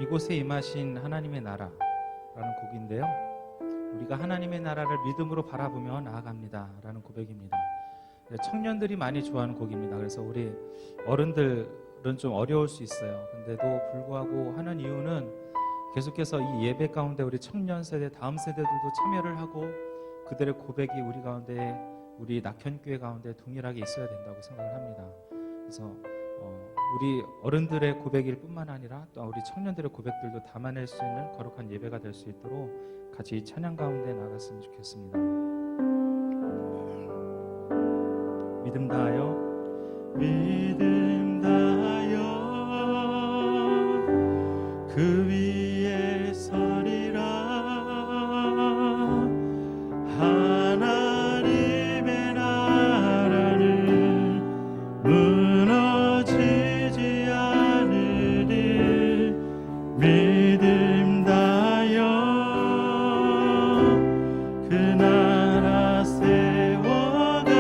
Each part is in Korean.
이곳에 임하신 하나님의 나라라는 곡인데요, 우리가 하나님의 나라를 믿음으로 바라보며 나아갑니다 라는 고백입니다. 청년들이 많이 좋아하는 곡입니다. 그래서 우리 어른들은 좀 어려울 수 있어요. 근데도 불구하고 하는 이유는 계속해서 이 예배 가운데 우리 청년 세대, 다음 세대들도 참여를 하고 그들의 고백이 우리 가운데, 우리 낙현교회 가운데 동일하게 있어야 된다고 생각을 합니다. 그래서 우리 어른들의 고백일 뿐만 아니라 또 우리 청년들의 고백들도 담아낼 수 있는 거룩한 예배가 될 수 있도록 같이 이 찬양 가운데 나갔으면 좋겠습니다. 믿음 다하여, 믿음 다하여 그 위에 서리라. 하나님의 나라는 무너지지 않으리. 믿음 다하여 그 나라 세워가리라.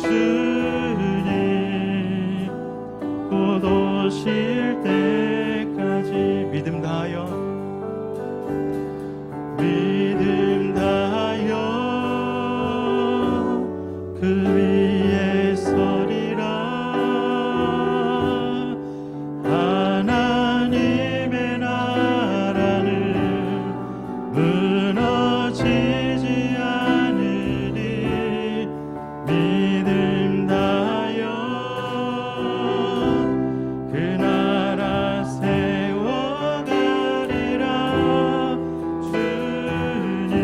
주님 곧 오실 때까지 믿음 다하여, 믿음 다하여 그 위에 서리라. 하나님의 나라는 무너지지 않으리. 믿음 다하여 그 나라 세워가리라. 주님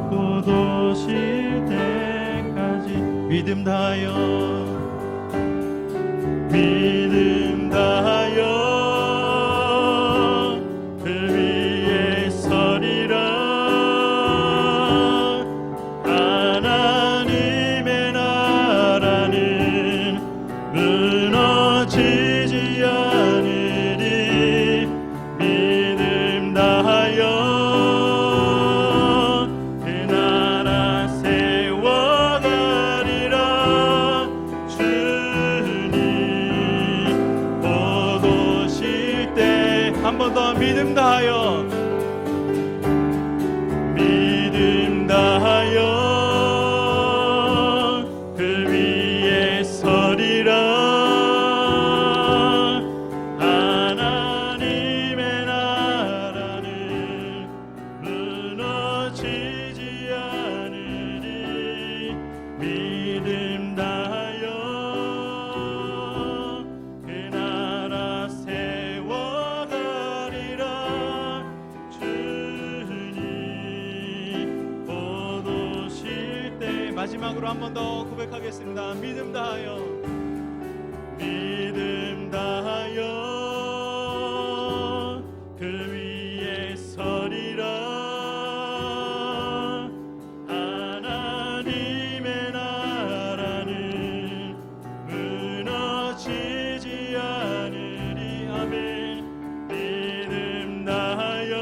곧 오실 때까지 믿음 다하여, 믿음 다하여 그 위에 서리라. 하나님의 나라는 무너지지 않으리. 믿음 다하여 그 나라 세워가리라. 주님 곧 오실 때 한 번 더 믿음 다하여, 믿음 다하여 그 위에 서리라. 하나님의 나라는 무너지지 않으리. 믿음 다하여 그 나라 세워가리라. 주님 곧 오실 때 마지막으로 한 번 더 고백하겠습니다. 믿음 다하여, 믿음 다하여 그 위에 서리라. 하나님의 나라는 무너지지 않으리. 아멘. 믿음 다하여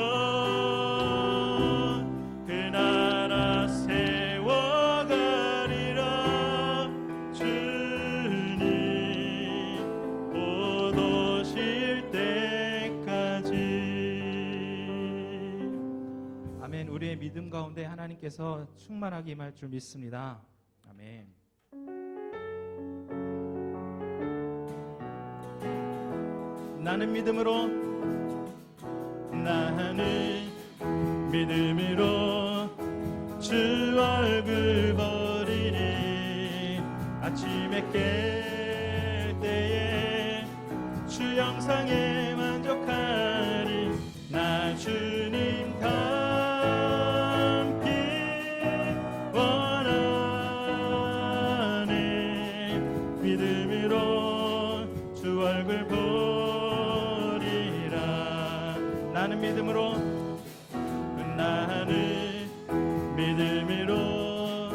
그 나라 세워가리라. 주님 곧 오실 때까지. 아멘. 우리의 믿음 가운데 하나님께서 충만하게 임할 줄 믿습니다. 아멘. 나는 믿음으로, 나는 믿음으로 주 얼굴 보리니. 아침에 깰 때에 주 영상에 만족하리. 나 주님 닮기 원하네. 믿음으로 주 얼굴 보리라. 나는 믿음으로, 나는 믿음으로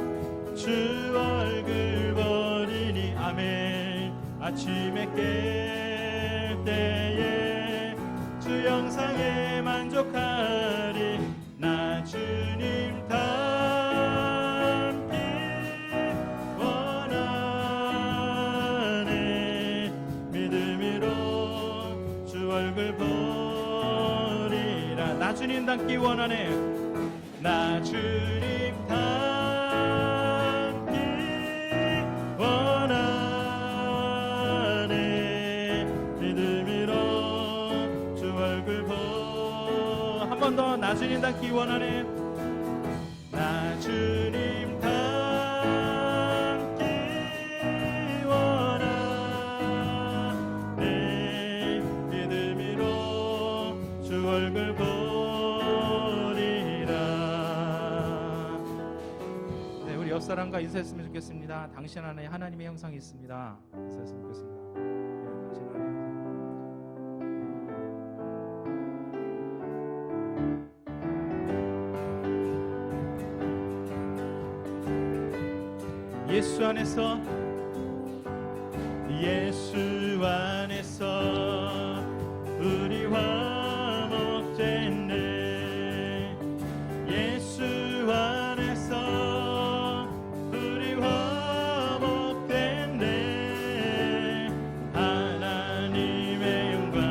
주 얼굴 보리니. 아멘. 아침에 깰 때에 주 영상에 만족하리. 나 주님 닮기 원하네. 믿음으로 주님 닮기 원하네. 나 주님 닮기 원하네. 믿음으로 주 얼굴 보. 한 번 더. 나 주님 닮기 원하네. 나 주님 닮기 원하네. 믿음으로 주 얼굴 보리라. 네, 우리 옆 사람과 인사했으면 좋겠습니다. 당신 안에 하나님의 형상이 있습니다. 인사했으면 좋겠습니다. 네, 당신 안에 예수 안에서, 예수 안에서 우리 화목됐네. 예수 안에서 우리 화목됐네. 하나님의 영광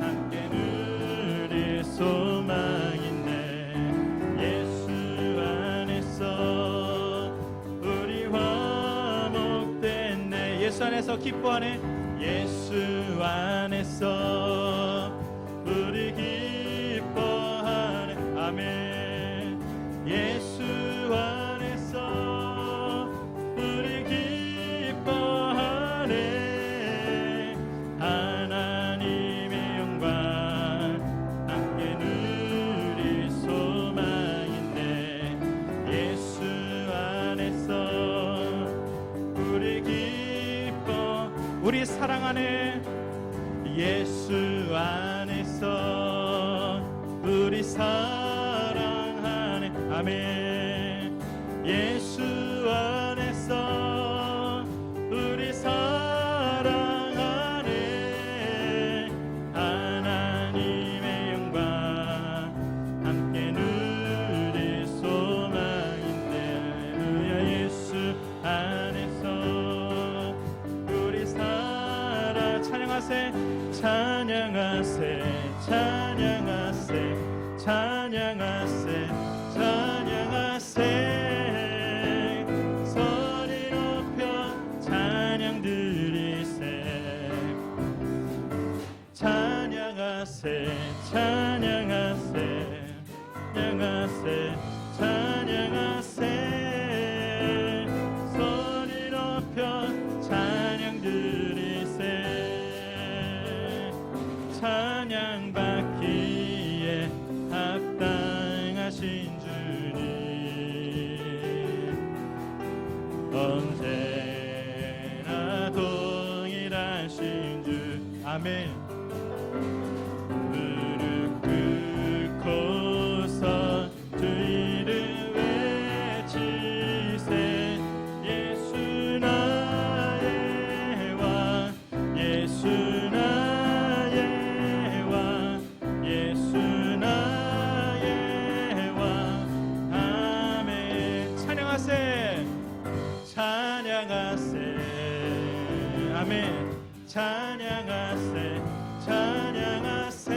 함께 누릴 소망인데. 예수 안에서 우리 화목됐네. 예수 안에서 기뻐하네. 예수 안에서 우리 기뻐하네. 아멘. 예수 안에서 우리 기뻐하네. 하나님의 영광 함께 누릴 소망인데. 예수 안에서 우리 기뻐. 우리 사랑 안에. 예수 안에서 우리 사랑하네. 아멘. 예수 안에서 우리 사랑하네. 하나님의 영광 함께 누릴 소망인데. 할렐루야. 예수 안에서 우리 살아. 찬양하세. 찬양하세. 찬양하세. 찬양하세. 찬양하세. 소리 높여 찬양 드리세. 찬양하세. 찬양하세. 찬양하세. 찬양하세. 소리 높여 찬양 드리세. 찬양받기에 합당하신 주님, 언제나 동일하신 주. 아멘. 무릎 꿇고서 주 이름 외치세. 예수 나의 왕. 예수 나의 왕. 예수 나의 왕. 아멘. 찬양하세. 찬양하세. 아멘. 찬양하세. 찬양하세.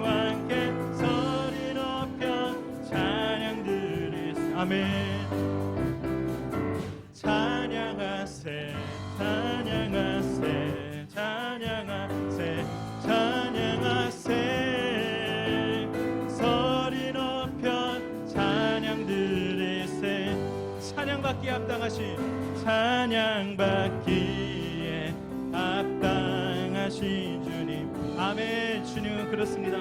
왕께 소리 높여 찬양 드리세. 아멘. 찬양하세. 찬양하세. 찬양하세. 찬양하세. 소리 높여 찬양 드리세. 찬양받기에 합당하신, 찬양받기에 합당하신 주님. 아멘. 주님은 그렇습니다.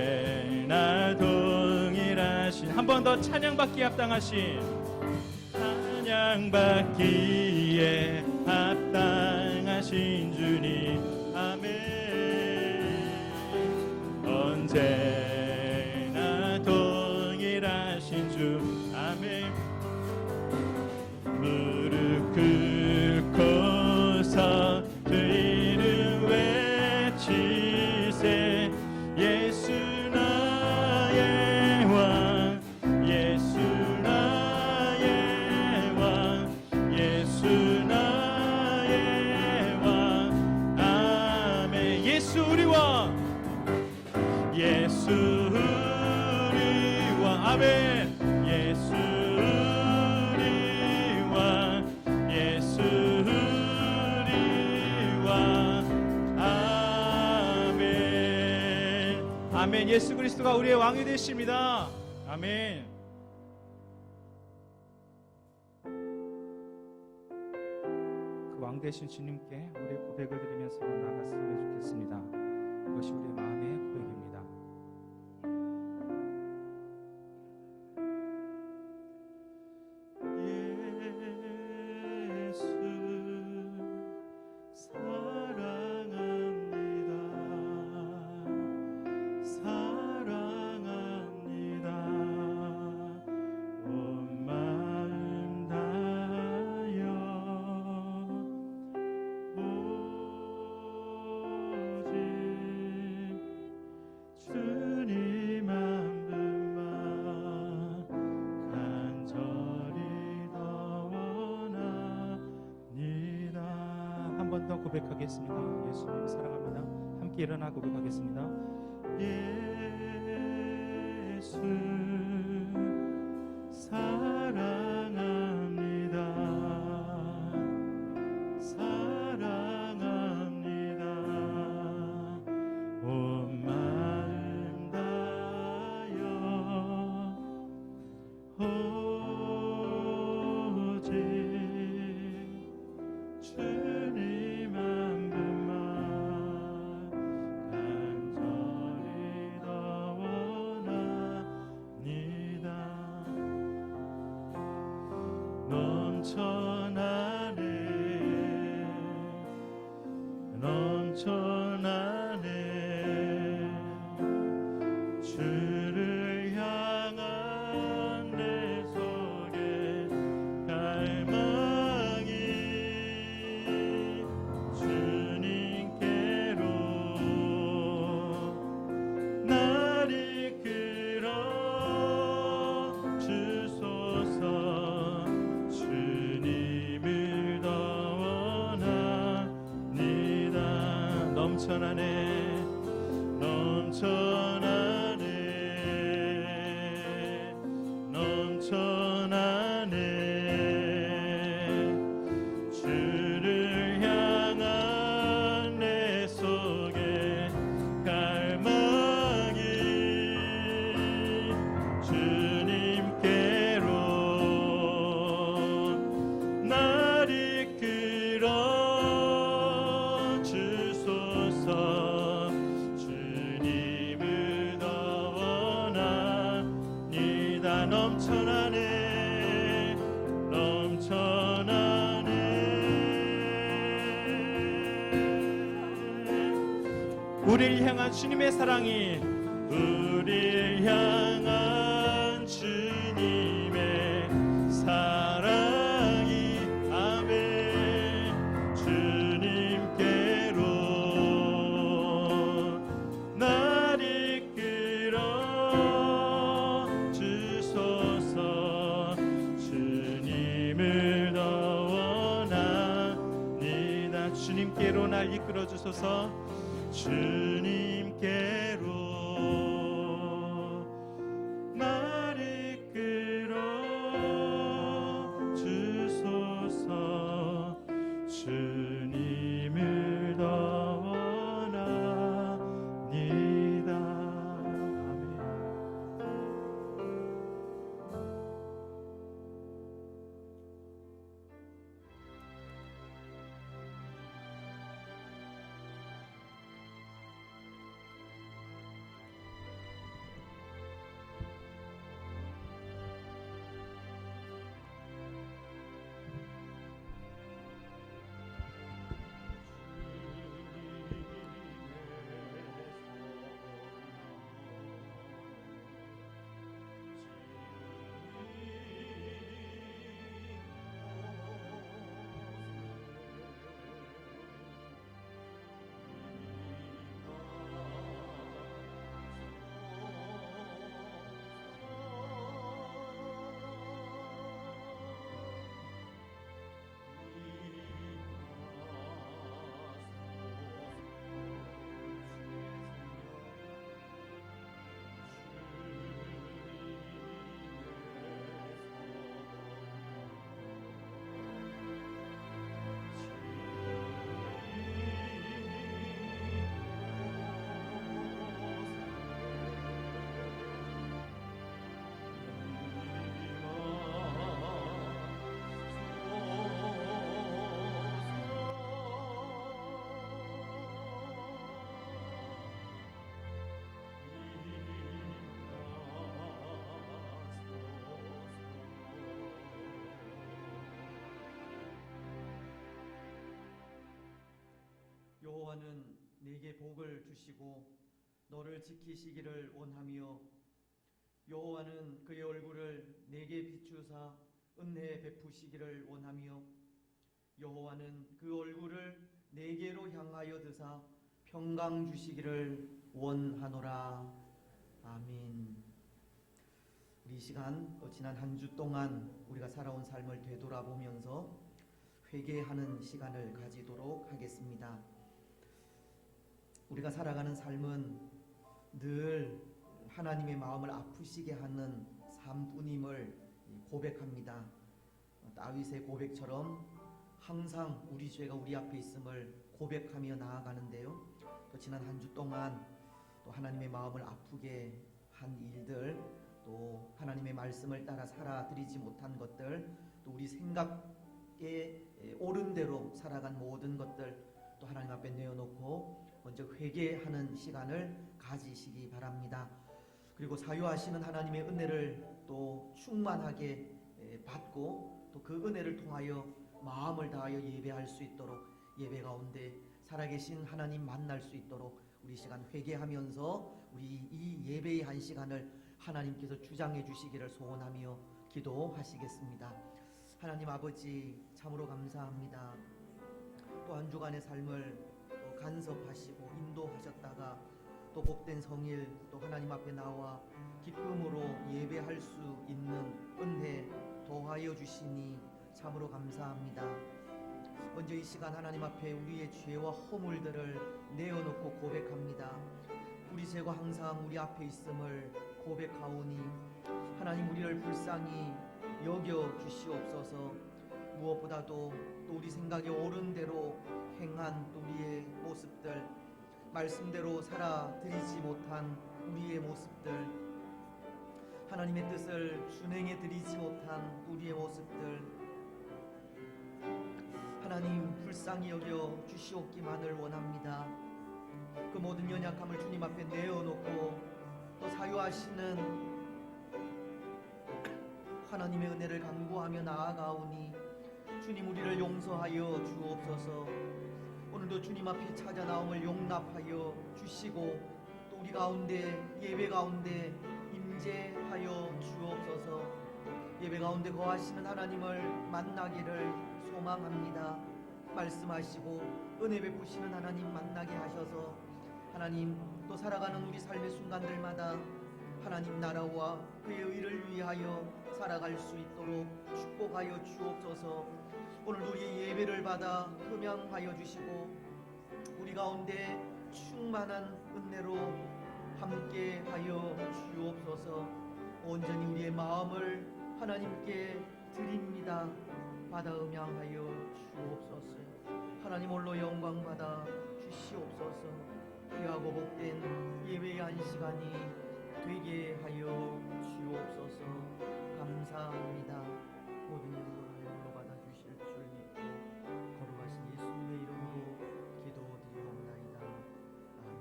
언제나 동일하신. 한 번 더. 찬양받기에 합당하신, 찬양받기에 합당하신 주님. 아멘. 언제나 동일하신 주. 아멘. 무릎 꿇고서 주 이름 외치세. 예수 나의 왕. 예수 나의 왕. 예수 나의 왕. 아멘. 예수 그리스도가 우리의 왕이 되십니다. 아멘. 그 왕 되신 주님께 우리의 고백을 드리면서 나아갔으면 좋겠습니다. 이것이 우리의 마음의 고백입니다. 예수 사랑합니다. 사랑합니다. 온 마음 다하여 오직 주님 한 분만 간절히 더 원합니다. 한 번 더 고백하겠습니다. 예수님 사랑합니다. 함께 일어나 고백하겠습니다. 예수 사랑합니다. 사랑합니다. 온 마음 다하여 오직 주님 한 분만 간절히 더 원합니다. 넘쳐나네 넘쳐나네 주를 향한 내 속에 갈망이 주님께로 날 이끌어 주소서. 주님을 더 원합니다. 넘쳐나네 넘쳐나네 넘쳐나네 주를 향한 내 속에 갈망이 주님께로 날 이끌어 주소서. 주님을 더 원합니다. 넘쳐나네 넘쳐나네 우리를 향한 주님의 사랑이 우리를 향한 주님의 사랑이 아멘 주님께로 날 이끌어 주소서. 주님을 더 원합니다. 주님께로 날 이끌어 주소서. 주님께로 날 이끌어 주소서. 주님을 더 원합니다. 아멘. 여호와는 내게 복을 주시고 너를 지키시기를 원하며 여호와는 그의 얼굴을 내게 비추사 은혜 베푸시기를 원하며 여호와는 그 얼굴을 내게로 향하여 드사 평강 주시기를 원하노라. 아멘. 우리 이 시간 지난 한 주 동안 우리가 살아온 삶을 되돌아보면서 회개하는 시간을 가지도록 하겠습니다. 우리가 살아가는 삶은 늘 하나님의 마음을 아프시게 하는 삶뿐임을 고백합니다. 다윗의 고백처럼 항상 우리 죄가 우리 앞에 있음을 고백하며 나아가는데요. 또 지난 한 주 동안 또 하나님의 마음을 아프게 한 일들, 또 하나님의 말씀을 따라 살아드리지 못한 것들, 또 우리 생각에 옳은 대로 살아간 모든 것들 또 하나님 앞에 내어놓고 먼저 회개하는 시간을 가지시기 바랍니다. 그리고 사유하시는 하나님의 은혜를 또 충만하게 받고 또 그 은혜를 통하여 마음을 다하여 예배할 수 있도록, 예배 가운데 살아계신 하나님 만날 수 있도록 우리 시간 회개하면서 우리 이 예배의 한 시간을 하나님께서 주장해 주시기를 소원하며 기도하시겠습니다. 하나님 아버지, 참으로 감사합니다. 또 한 주간의 삶을 또 간섭하시고 인도하셨다가 또 복된 성일 또 하나님 앞에 나와 기쁨으로 예배할 수 있는 은혜 더하여 주시니 참으로 감사합니다. 먼저 이 시간 하나님 앞에 우리의 죄와 허물들을 내어놓고 고백합니다. 우리 죄가 항상 우리 앞에 있음을 고백하오니 하나님 우리를 불쌍히 여겨 주시옵소서. 무엇보다도 또 우리 생각에 옳은 대로 행한 우리의 모습들, 말씀대로 살아드리지 못한 우리의 모습들, 하나님의 뜻을 준행해 드리지 못한 우리의 모습들, 하나님 불쌍히 여겨 주시옵기만을 원합니다. 그 모든 연약함을 주님 앞에 내어놓고 또 사유하시는 하나님의 은혜를 간구하며 나아가오니 주님 우리를 용서하여 주옵소서. 오늘도 주님 앞에 찾아 나옴을 용납하여 주시고 또 우리 가운데 예배 가운데 임재하여 주옵소서. 예배 가운데 거하시는 하나님을 만나기를 소망합니다. 말씀하시고 은혜 베푸시는 하나님 만나게 하셔서 하나님 또 살아가는 우리 삶의 순간들마다 하나님 나라와 그의 의를 위하여 살아갈 수 있도록 축복하여 주옵소서. 오늘도 우리의 예배를 받아 흠양하여 주시고 우리 가운데 충만한 은혜로 함께하여 주옵소서. 온전히 우리의 마음을 하나님께 드립니다. 받아 음양하여 주옵소서. 하나님 홀로 영광 받아 주시옵소서. 귀하고 복된 예배의 한 시간이 되게 하여 주옵소서. 감사합니다. 모든 영광을 홀로 받아 주실 줄 믿고 거룩하신 예수님의 이름으로 기도드리옵나이다. 아멘.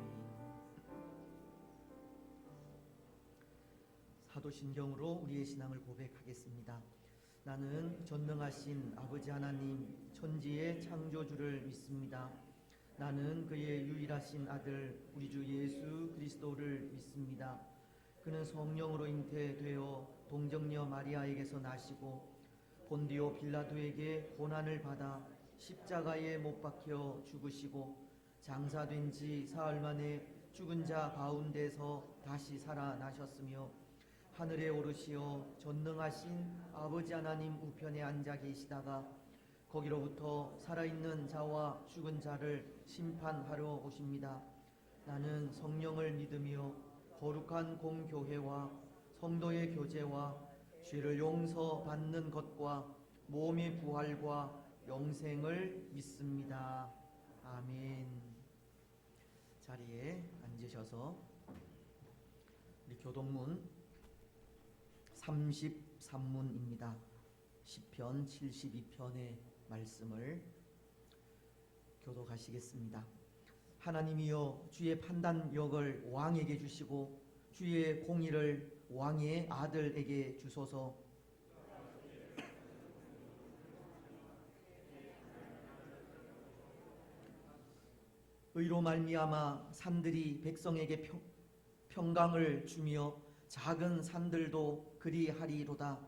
사도신경으로 우리의 신앙을 고백하겠습니다. 나는 전능하신 아버지 하나님 천지의 창조주를 믿습니다. 나는 그의 유일하신 아들 우리 주 예수 그리스도를 믿습니다. 그는 성령으로 잉태되어 동정녀 마리아에게서 나시고 본디오 빌라도에게 고난을 받아 십자가에 못 박혀 죽으시고 장사된 지 사흘 만에 죽은 자 가운데서 다시 살아나셨으며 하늘에 오르시어 전능하신 아버지 하나님 우편에 앉아 계시다가 거기로부터 살아있는 자와 죽은 자를 심판하러 오십니다. 나는 성령을 믿으며 거룩한 공교회와 성도의 교제와 죄를 용서받는 것과 몸의 부활과 영생을 믿습니다. 아멘. 자리에 앉으셔서 우리 교동문 33문입니다. 시편 72편의 말씀을 교독하시겠습니다. 하나님이여 주의 판단력을 왕에게 주시고 주의 공의를 왕의 아들에게 주소서. 의로 말미암아 산들이 백성에게 평강을 주며 작은 산들도 그리하리로다.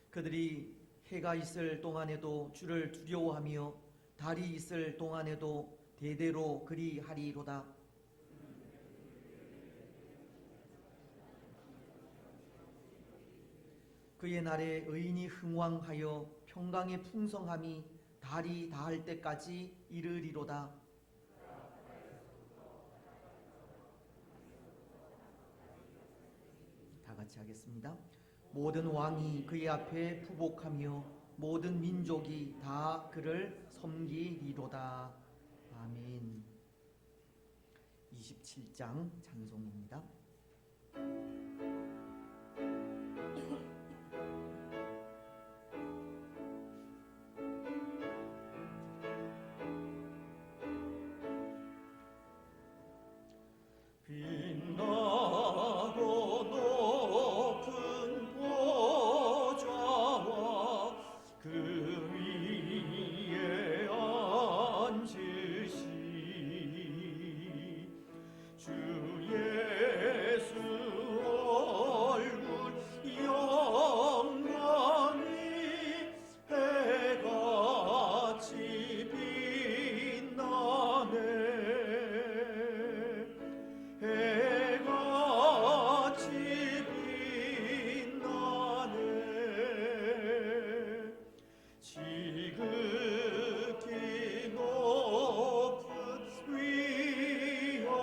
그들이 해가 있을 동안에도 주를 두려워하며 달이 있을 동안에도 대대로 그리하리로다. 그의 날에 의인이 흥왕하여 평강의 풍성함이 달이 다할 때까지 이르리로다. 다 같이 하겠습니다. 모든 왕이 그의 앞에 부복하며 모든 민족이 다 그를 섬기리로다. 아멘. 27장 찬송입니다. 지극히 높은 위엄과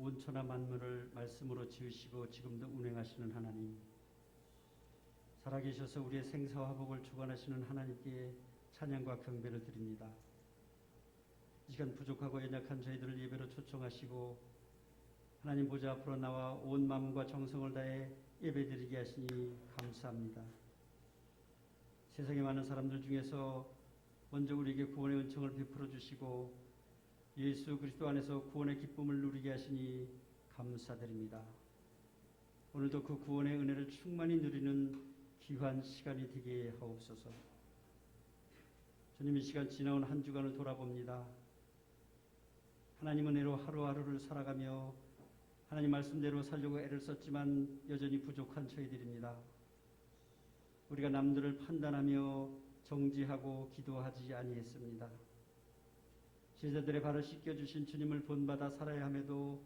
온 천하 만물을 말씀으로 지으시고 지금도 운행하시는 하나님, 살아계셔서 우리의 생사와 화복을 주관하시는 하나님께 찬양과 경배를 드립니다. 이 시간 부족하고 연약한 저희들을 예배로 초청하시고 하나님 보좌 앞으로 나와 온 마음과 정성을 다해 예배드리게 하시니 감사합니다. 세상에 많은 사람들 중에서 먼저 우리에게 구원의 은총을 베풀어 주시고 예수 그리스도 안에서 구원의 기쁨을 누리게 하시니 감사드립니다. 오늘도 그 구원의 은혜를 충만히 누리는 귀한 시간이 되게 하옵소서. 주님, 이 시간 지나온 한 주간을 돌아봅니다. 하나님 은혜로 하루하루를 살아가며 하나님 말씀대로 살려고 애를 썼지만 여전히 부족한 저희들입니다. 우리가 남들을 판단하며 정지하고 기도하지 아니했습니다. 제자들의 발을 씻겨주신 주님을 본받아 살아야 함에도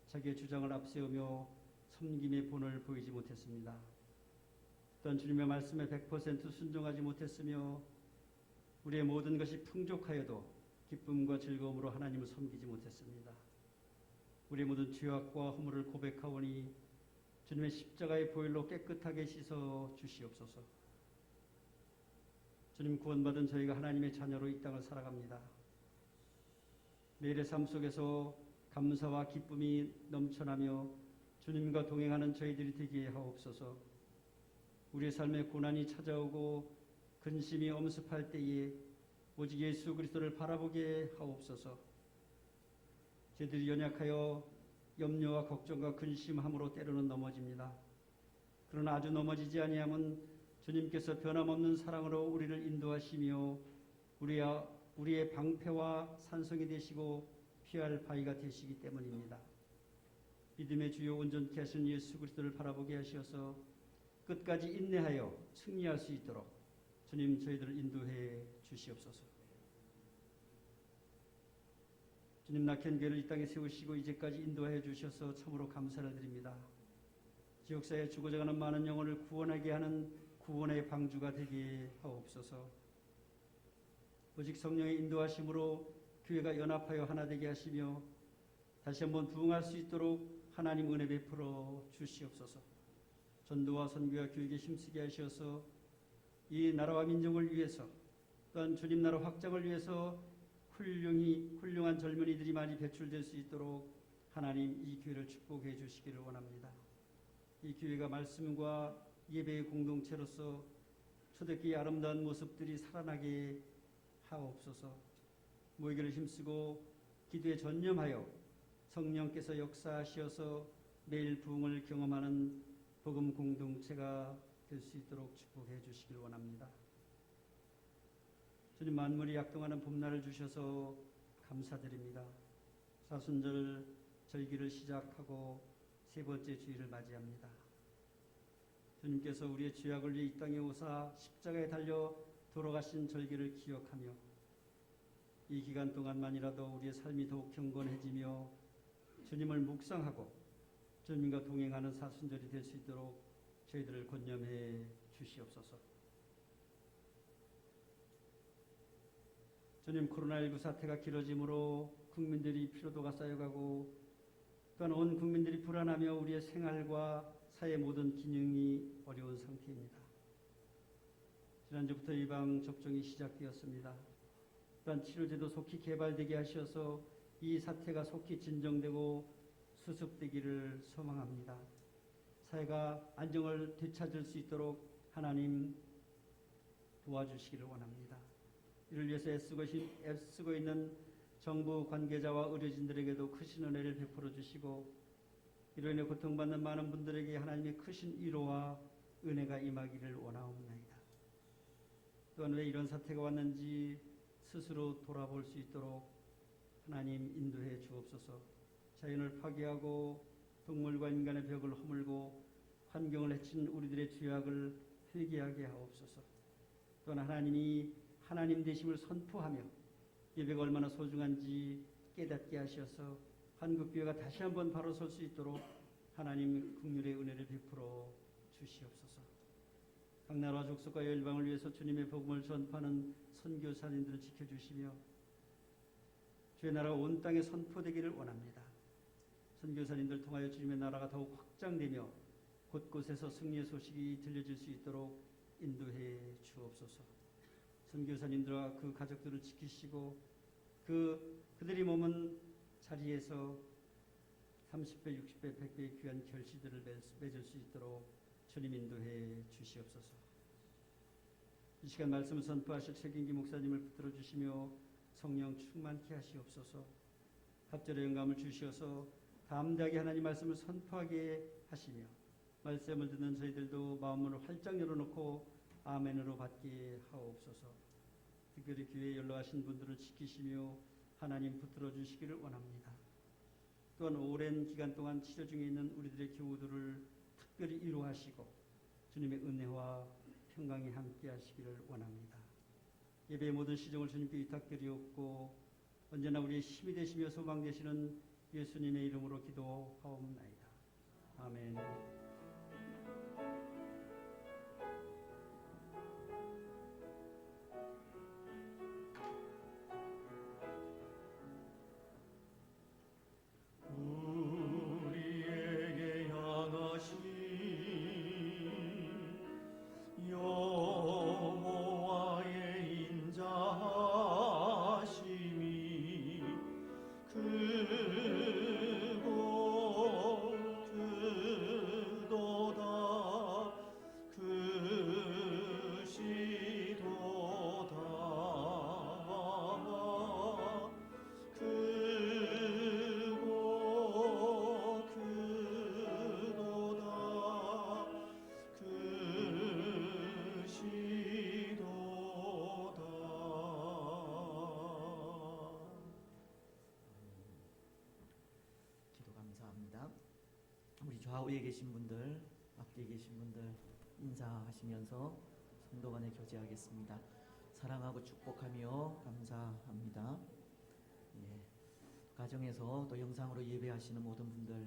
자기의 주장을 앞세우며 섬김의 본을 보이지 못했습니다. 또한 주님의 말씀에 100% 순종하지 못했으며 우리의 모든 것이 풍족하여도 기쁨과 즐거움으로 하나님을 섬기지 못했습니다. 우리의 모든 죄악과 허물을 고백하오니 주님의 십자가의 보혈로 깨끗하게 씻어 주시옵소서. 주님, 구원받은 저희가 하나님의 자녀로 이 땅을 살아갑니다. 매일의 삶 속에서 감사와 기쁨이 넘쳐나며 주님과 동행하는 저희들이 되게 하옵소서. 우리의 삶에 고난이 찾아오고 근심이 엄습할 때에 오직 예수 그리스도를 바라보게 하옵소서. 저희들이 연약하여 염려와 걱정과 근심함으로 때로는 넘어집니다. 그러나 아주 넘어지지 아니함은 주님께서 변함없는 사랑으로 우리를 인도하시며 우리의 방패와 산성이 되시고 피할 바위가 되시기 때문입니다. 믿음의 주요 온전케 하신 예수 그리스도를 바라보게 하셔서 끝까지 인내하여 승리할 수 있도록 주님 저희들을 인도해 주시옵소서. 주님, 낙현 교회를 이 땅에 세우시고 이제까지 인도해 주셔서 참으로 감사를 드립니다. 지역사회에 죽어져가는 많은 영혼을 구원하게 하는 구원의 방주가 되게 하옵소서. 오직 성령의 인도하심으로 교회가 연합하여 하나 되게 하시며 다시 한번 부흥할 수 있도록 하나님 은혜 베풀어 주시옵소서. 전도와 선교와 교육에 힘쓰게 하셔서 이 나라와 민족을 위해서 또한 주님 나라 확장을 위해서 훌륭한 젊은이들이 많이 배출될 수 있도록 하나님 이 교회를 축복해 주시기를 원합니다. 이 교회가 말씀과 예배의 공동체로서 초대교회의 아름다운 모습들이 살아나게 하옵소서. 모이기를 힘쓰고 기도에 전념하여 성령께서 역사하시어서 매일 부흥을 경험하는 복음 공동체가 될 수 있도록 축복해 주시길 원합니다. 주님, 만물이 약동하는 봄날을 주셔서 감사드립니다. 사순절 절기를 시작하고 세 번째 주일을 맞이합니다. 주님께서 우리의 죄악을 위해 이 땅에 오사 십자가에 달려 돌아가신 절기를 기억하며 이 기간 동안만이라도 우리의 삶이 더욱 경건해지며 주님을 묵상하고 주님과 동행하는 사순절이 될 수 있도록 저희들을 권념해 주시옵소서. 주님, 코로나19 사태가 길어짐으로 국민들이 피로도가 쌓여가고 또한 온 국민들이 불안하며 우리의 생활과 사회 모든 기능이 어려운 상태입니다. 지난주부터 예방 접종이 시작되었습니다. 또한 치료제도 속히 개발되게 하셔서 이 사태가 속히 진정되고 수습되기를 소망합니다. 사회가 안정을 되찾을 수 있도록 하나님 도와주시기를 원합니다. 이를 위해서 애쓰고 있는 정부 관계자와 의료진들에게도 크신 은혜를 베풀어 주시고 이로 인해 고통받는 많은 분들에게 하나님의 크신 위로와 은혜가 임하기를 원하옵나이다. 또한 왜 이런 사태가 왔는지 스스로 돌아볼 수 있도록 하나님 인도해 주옵소서. 자연을 파괴하고 동물과 인간의 벽을 허물고 환경을 해친 우리들의 죄악을 회개하게 하옵소서. 또한 하나님이 하나님 되심을 선포하며 예배가 얼마나 소중한지 깨닫게 하셔서 한국교회가 다시 한번 바로 설 수 있도록 하나님 긍휼의 은혜를 베풀어 주시옵소서. 각 나라와 족속과 열방을 위해서 주님의 복음을 전파하는 선교사님들을 지켜주시며 주의 나라가 온 땅에 선포되기를 원합니다. 선교사님들 통하여 주님의 나라가 더욱 확장되며 곳곳에서 승리의 소식이 들려질 수 있도록 인도해 주옵소서. 선교사님들과 그 가족들을 지키시고 그들이 머문 자리에서 30배, 60배, 100배의 귀한 결실들을 맺을 수 있도록 주님 인도해 주시옵소서. 이 시간 말씀을 선포하실 최경기 목사님을 붙들어 주시며 성령 충만케 하시옵소서. 갑절의 영감을 주시어서 담대하게 하나님 말씀을 선포하게 하시며 말씀을 듣는 저희들도 마음을 활짝 열어놓고 아멘으로 받게 하옵소서. 특별히 교회에 연락하신 분들을 지키시며 하나님 붙들어 주시기를 원합니다. 또한 오랜 기간 동안 치료 중에 있는 우리들의 교우들을 특별히 위로하시고 주님의 은혜와 평강이 함께 하시기를 원합니다. 예배의 모든 시정을 주님께 위탁드리옵고 언제나 우리의 힘이 되시며 소망 되시는 예수님의 이름으로 기도하옵나이다. 아멘. 우리에게 향하신 여호와의 인자하심이 크고 크도다 크시도다 크고 크도다 크시도다. 기도 감사합니다. 우리 좌우에 계신 분들, 앞뒤에 계신 분들 인사하시면서 성도 간에 교제하겠습니다. 사랑하고 축복하며 감사합니다. 예, 가정에서 또 영상으로 예배하시는 모든 분들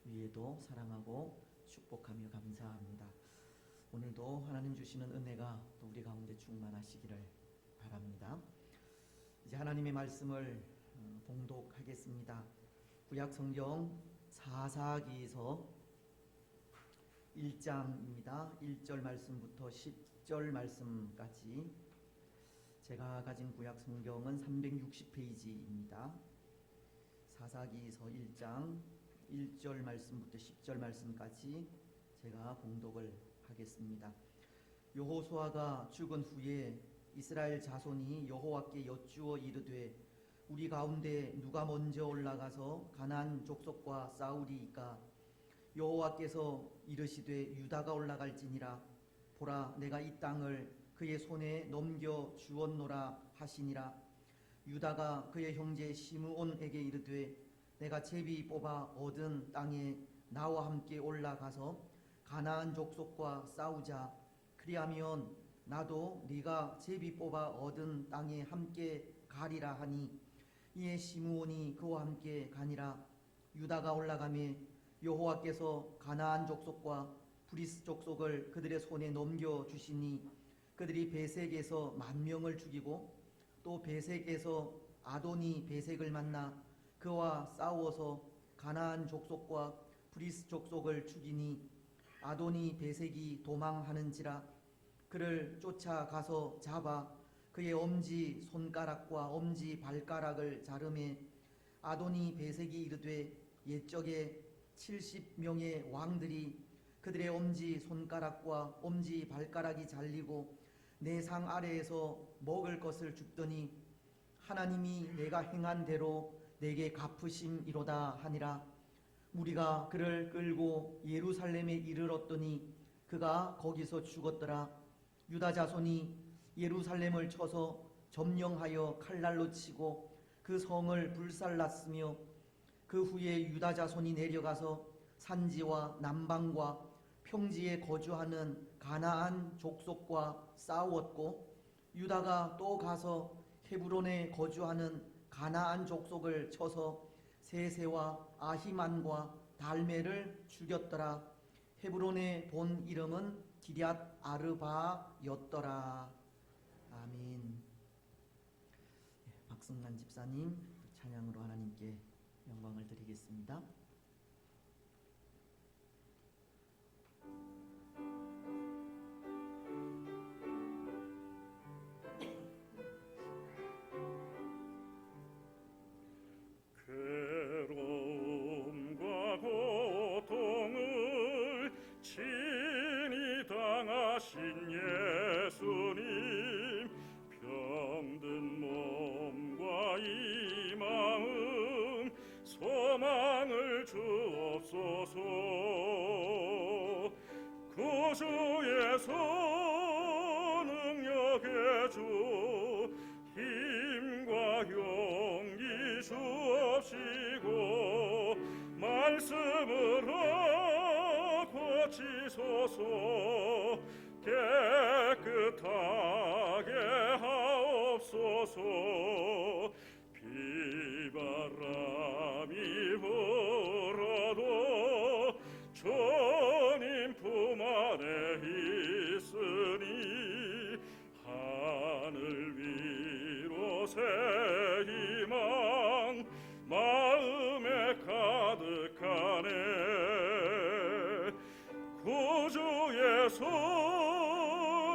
위에도 사랑하고 축복하며 감사합니다. 오늘도 하나님 주시는 은혜가 또 우리 가운데 충만하시기를 바랍니다. 이제 하나님의 말씀을 봉독하겠습니다. 구약 성경 사사기서 1장입니다. 1절 말씀부터 10절 말씀까지. 제가 가진 구약 성경은 360페이지입니다. 사사기서 1장 1절 말씀부터 10절 말씀까지 제가 봉독을 하겠습니다. 여호수아가 죽은 후에 이스라엘 자손이 여호와께 여쭈어 이르되 우리 가운데 누가 먼저 올라가서 가나안 족속과 싸우리이까? 여호와께서 이르시되 유다가 올라갈지니라. 보라, 내가 이 땅을 그의 손에 넘겨 주었노라 하시니라. 유다가 그의 형제 시므온에게 이르되 내가 제비 뽑아 얻은 땅에 나와 함께 올라가서 가나안 족속과 싸우자. 그리하면 나도 네가 제비 뽑아 얻은 땅에 함께 가리라 하니 이에 시므온이 그와 함께 가니라. 유다가 올라가매 여호와께서 가나안 족속과 브리스 족속을 그들의 손에 넘겨 주시니 그들이 베색에서 10,000명을 죽이고 또 베색에서 아도니 베색을 만나 그와 싸워서 가나안 족속과 브리스 족속을 죽이니 아도니 베색이 도망하는지라. 그를 쫓아가서 잡아 그의 엄지 손가락과 엄지 발가락을 자르매 아도니 베색이 이르되 옛적에 70명의 왕들이 그들의 엄지 손가락과 엄지 발가락이 잘리고 내 상 아래에서 먹을 것을 줍더니 하나님이 내가 행한 대로 내게 갚으심이로다 하니라. 무리가 그를 끌고 예루살렘에 이르렀더니 그가 거기서 죽었더라. 유다 자손이 예루살렘을 쳐서 점령하여 칼날로 치고 그 성을 불살랐으며 그 후에 유다 자손이 내려가서 산지와 남방과 평지에 거주하는 가나안 족속과 싸웠고 유다가 또 가서 헤브론에 거주하는 가나안 족속을 쳐서 세세와 아히만과 달메를 죽였더라. 헤브론의 본 이름은 기럇 아르바였더라. 아멘. 박승란 집사님 찬양으로 하나님께 영광을 드리겠습니다. 구주예수 능력의 주 힘과 용기 주옵시고 말씀으로 고치소서 깨끗하게 하옵소서 비바람이 불어도 주님 품 안에 있으니 하늘 위로 새 희망 마음에 가득하네 구주예수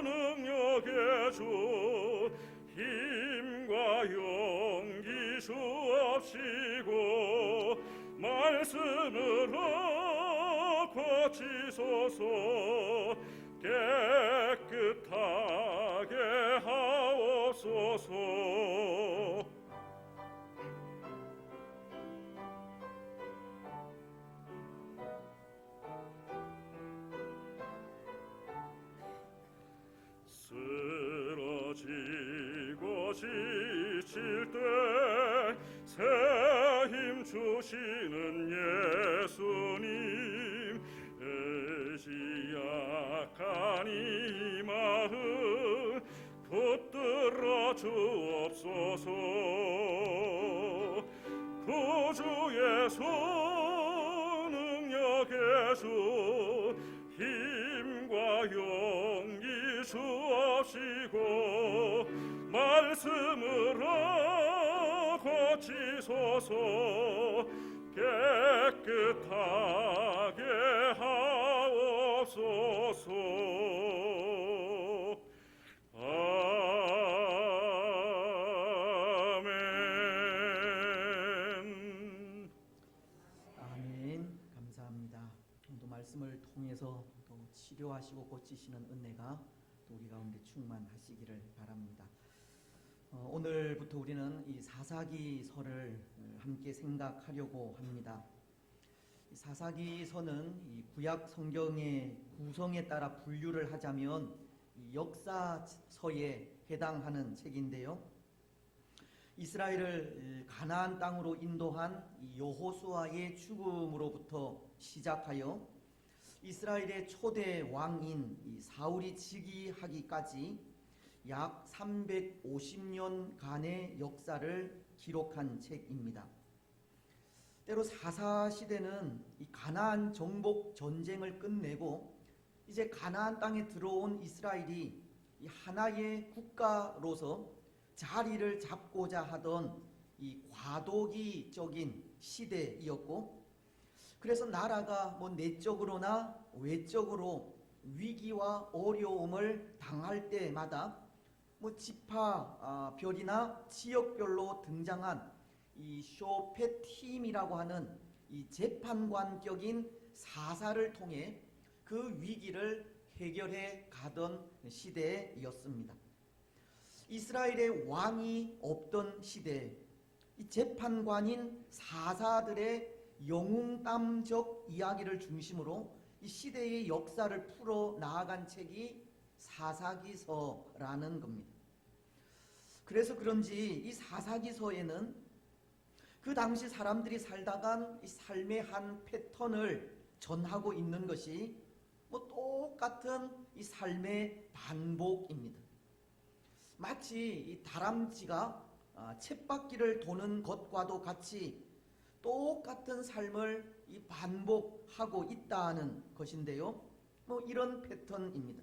능력의 주 힘과 용기 주옵시고 말씀으로 고치소서 깨끗하게 하옵소서 쓰러지고 지칠 때 새 힘 주시는 예수님 의지 약한 이 마음 붙들어 주옵소서 구주 예수 능력의 주 힘과 용기 주옵시고 말씀으로 고치소서 깨끗하게 하옵소서 아멘. 아멘. 감사합니다. 또 말씀을 통해서 또 치료하시고 고치시는 은혜가 또 우리 가운데 충만하시기를 바랍니다. 오늘부터 우리는 이 사사기서를 함께 생각하려고 합니다. 이 사사기서는 이 구약 성경의 구성에 따라 분류를 하자면 이 역사서에 해당하는 책인데요. 이스라엘을 가나안 땅으로 인도한 이 여호수아의 죽음으로부터 시작하여 이스라엘의 초대 왕인 이 사울이 즉위하기까지 약 350년간의 역사를 기록한 책입니다. 때로 사사 시대는 이 가나안 정복 전쟁을 끝내고 이제 가나안 땅에 들어온 이스라엘이 이 하나의 국가로서 자리를 잡고자 하던 이 과도기적인 시대이었고, 그래서 나라가 뭐 내적으로나 외적으로 위기와 어려움을 당할 때마다 뭐 지파별이나 지역별로 등장한 이 쇼페팀이라고 하는 이 재판관격인 사사를 통해 그 위기를 해결해 가던 시대였습니다. 이스라엘의 왕이 없던 시대, 이 재판관인 사사들의 영웅담적 이야기를 중심으로 이 시대의 역사를 풀어 나아간 책이 사사기서라는 겁니다. 그래서 그런지 이 사사기서에는 그 당시 사람들이 살다간 이 삶의 한 패턴을 전하고 있는 것이 뭐 똑같은 이 삶의 반복입니다. 마치 이 다람쥐가 쳇바퀴를 도는 것과도 같이 똑같은 삶을 이 반복하고 있다는 것인데요. 뭐 이런 패턴입니다.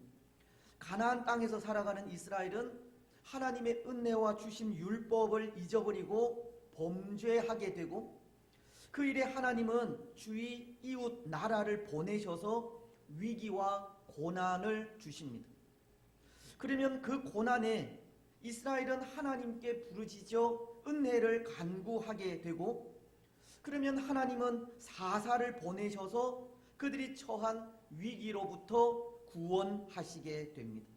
가나안 땅에서 살아가는 이스라엘은 하나님의 은혜와 주신 율법을 잊어버리고 범죄하게 되고, 그 일에 하나님은 주위 이웃 나라를 보내셔서 위기와 고난을 주십니다. 그러면 그 고난에 이스라엘은 하나님께 부르짖어 은혜를 간구하게 되고, 그러면 하나님은 사사를 보내셔서 그들이 처한 위기로부터 구원하시게 됩니다.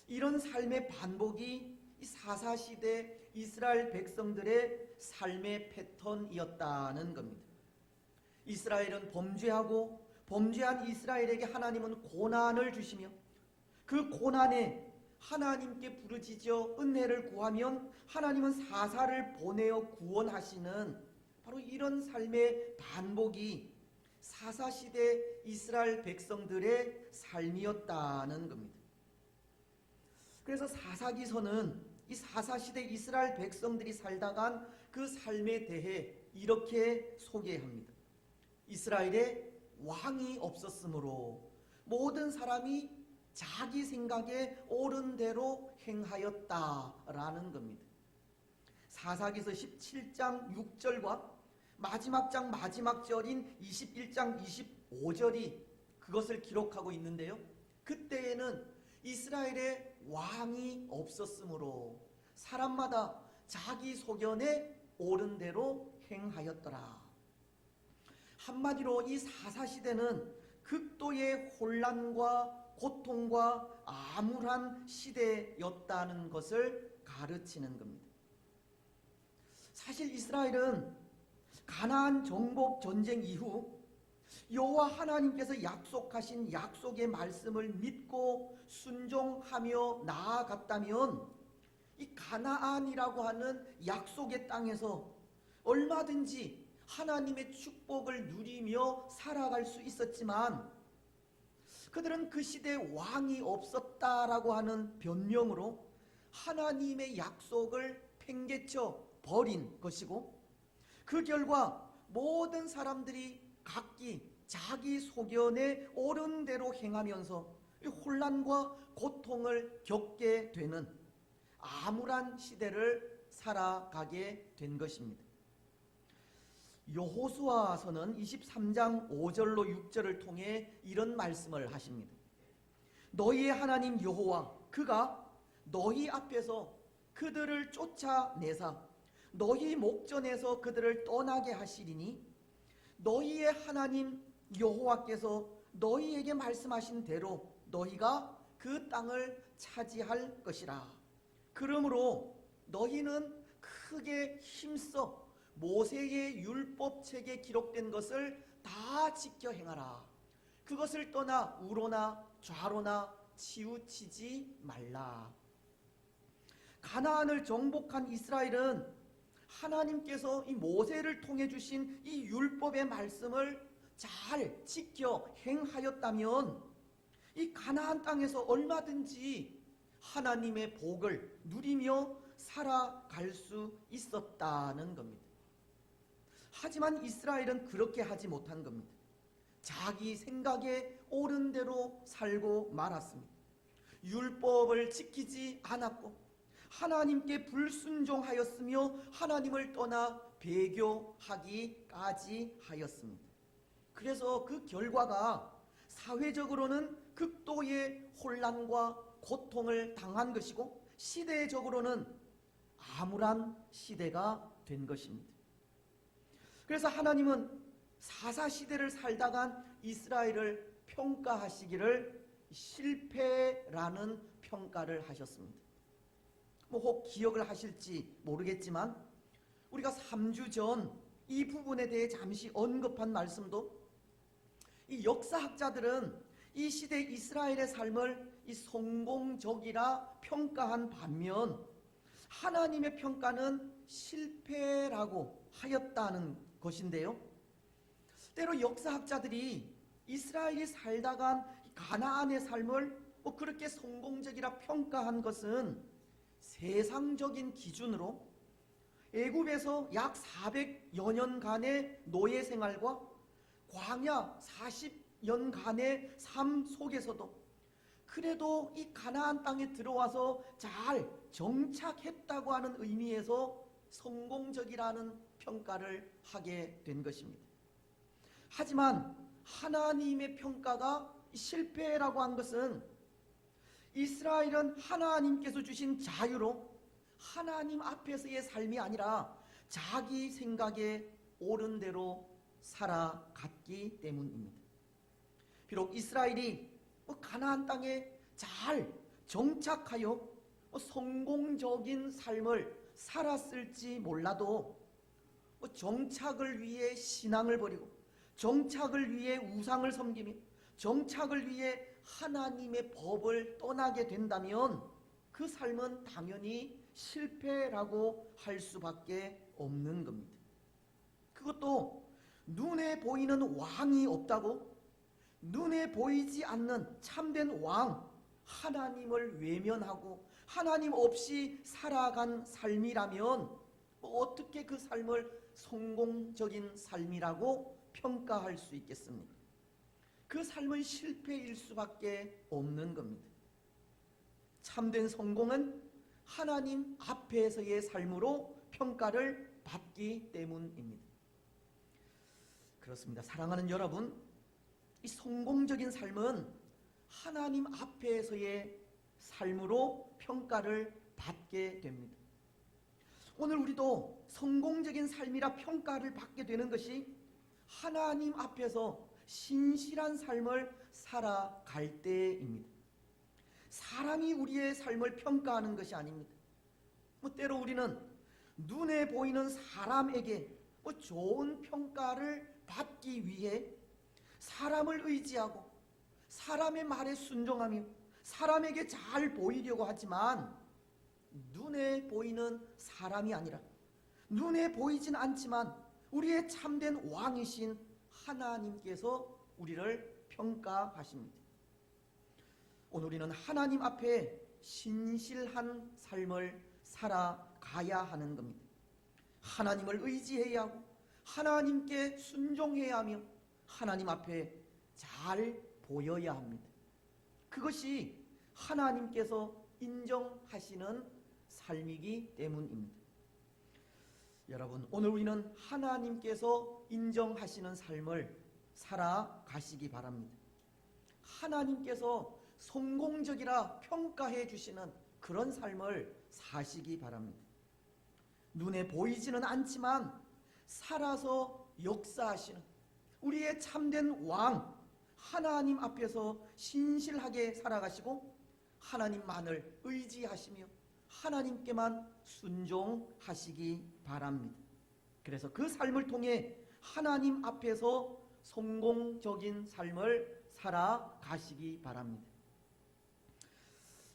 이런 삶의 반복이 이 사사시대 이스라엘 백성들의 삶의 패턴이었다는 겁니다. 이스라엘은 범죄하고 범죄한 이스라엘에게 하나님은 고난을 주시며 그 고난에 하나님께 부르짖어 은혜를 구하면 하나님은 사사를 보내어 구원하시는 바로 이런 삶의 반복이 사사시대 이스라엘 백성들의 삶이었다는 겁니다. 그래서 사사기서는 이 사사시대 이스라엘 백성들이 살다간 그 삶에 대해 이렇게 소개합니다. 이스라엘에 왕이 없었으므로 모든 사람이 자기 생각에 옳은 대로 행하였다라는 겁니다. 사사기서 17장 6절과 마지막 장 마지막 절인 21장 25절이 그것을 기록하고 있는데요. 그때에는 이스라엘에 왕이 없었으므로 사람마다 자기 소견에 옳은 대로 행하였더라. 한마디로 이 사사시대는 극도의 혼란과 고통과 암울한 시대였다는 것을 가르치는 겁니다. 사실 이스라엘은 가나안 정복 전쟁 이후 여호와 하나님께서 약속하신 약속의 말씀을 믿고 순종하며 나아갔다면 이 가나안이라고 하는 약속의 땅에서 얼마든지 하나님의 축복을 누리며 살아갈 수 있었지만 그들은 그 시대에 왕이 없었다라고 하는 변명으로 하나님의 약속을 팽개쳐 버린 것이고 그 결과 모든 사람들이 각기 자기 소견에 옳은 대로 행하면서 혼란과 고통을 겪게 되는 암울한 시대를 살아가게 된 것입니다. 여호수아서는 23장 5절로 6절을 통해 이런 말씀을 하십니다. 너희의 하나님 여호와 그가 너희 앞에서 그들을 쫓아내사 너희 목전에서 그들을 떠나게 하시리니 너희의 하나님 여호와께서 너희에게 말씀하신 대로 너희가 그 땅을 차지할 것이라. 그러므로 너희는 크게 힘써 모세의 율법책에 기록된 것을 다 지켜 행하라. 그것을 떠나 우로나 좌로나 치우치지 말라. 가나안을 정복한 이스라엘은 하나님께서 이 모세를 통해 주신 이 율법의 말씀을 잘 지켜 행하였다면 이 가나안 땅에서 얼마든지 하나님의 복을 누리며 살아갈 수 있었다는 겁니다. 하지만 이스라엘은 그렇게 하지 못한 겁니다. 자기 생각에 옳은 대로 살고 말았습니다. 율법을 지키지 않았고 하나님께 불순종하였으며 하나님을 떠나 배교하기까지 하였습니다. 그래서 그 결과가 사회적으로는 극도의 혼란과 고통을 당한 것이고 시대적으로는 암울한 시대가 된 것입니다. 그래서 하나님은 사사시대를 살다간 이스라엘을 평가하시기를 실패라는 평가를 하셨습니다. 혹 기억을 하실지 모르겠지만 우리가 3주 전 이 부분에 대해 잠시 언급한 말씀도 이 역사학자들은 이 시대 이스라엘의 삶을 이 성공적이라 평가한 반면 하나님의 평가는 실패라고 하였다는 것인데요. 때로 역사학자들이 이스라엘이 살다간 가나안의 삶을 그렇게 성공적이라 평가한 것은 세상적인 기준으로 애굽에서 약 400여 년간의 노예 생활과 광야 40년간의 삶 속에서도 그래도 이 가나안 땅에 들어와서 잘 정착했다고 하는 의미에서 성공적이라는 평가를 하게 된 것입니다. 하지만 하나님의 평가가 실패라고 한 것은 이스라엘은 하나님께서 주신 자유로 하나님 앞에서의 삶이 아니라 자기 생각에 옳은 대로 살아갔기 때문입니다. 비록 이스라엘이 가나안 땅에 잘 정착하여 성공적인 삶을 살았을지 몰라도 정착을 위해 신앙을 버리고 정착을 위해 우상을 섬기며 정착을 위해 하나님의 법을 떠나게 된다면 그 삶은 당연히 실패라고 할 수밖에 없는 겁니다. 그것도 눈에 보이는 왕이 없다고, 눈에 보이지 않는 참된 왕 하나님을 외면하고 하나님 없이 살아간 삶이라면 어떻게 그 삶을 성공적인 삶이라고 평가할 수 있겠습니까? 그 삶은 실패일 수밖에 없는 겁니다. 참된 성공은 하나님 앞에서의 삶으로 평가를 받기 때문입니다. 그렇습니다. 사랑하는 여러분, 이 성공적인 삶은 하나님 앞에서의 삶으로 평가를 받게 됩니다. 오늘 우리도 성공적인 삶이라 평가를 받게 되는 것이 하나님 앞에서 신실한 삶을 살아갈 때입니다. 사람이 우리의 삶을 평가하는 것이 아닙니다. 때로 우리는 눈에 보이는 사람에게 좋은 평가를 받기 위해 사람을 의지하고 사람의 말에 순종하며 사람에게 잘 보이려고 하지만 눈에 보이는 사람이 아니라 눈에 보이진 않지만 우리의 참된 왕이신 하나님께서 우리를 평가하십니다. 오늘 우리는 하나님 앞에 신실한 삶을 살아가야 하는 겁니다. 하나님을 의지해야 하고 하나님께 순종해야 하며 하나님 앞에 잘 보여야 합니다. 그것이 하나님께서 인정하시는 삶이기 때문입니다. 여러분, 오늘 우리는 하나님께서 인정하시는 삶을 살아가시기 바랍니다. 하나님께서 성공적이라 평가해 주시는 그런 삶을 사시기 바랍니다. 눈에 보이지는 않지만 살아서 역사하시는 우리의 참된 왕 하나님 앞에서 신실하게 살아가시고 하나님만을 의지하시며 하나님께만 순종하시기 바랍니다. 그래서 그 삶을 통해 하나님 앞에서 성공적인 삶을 살아가시기 바랍니다.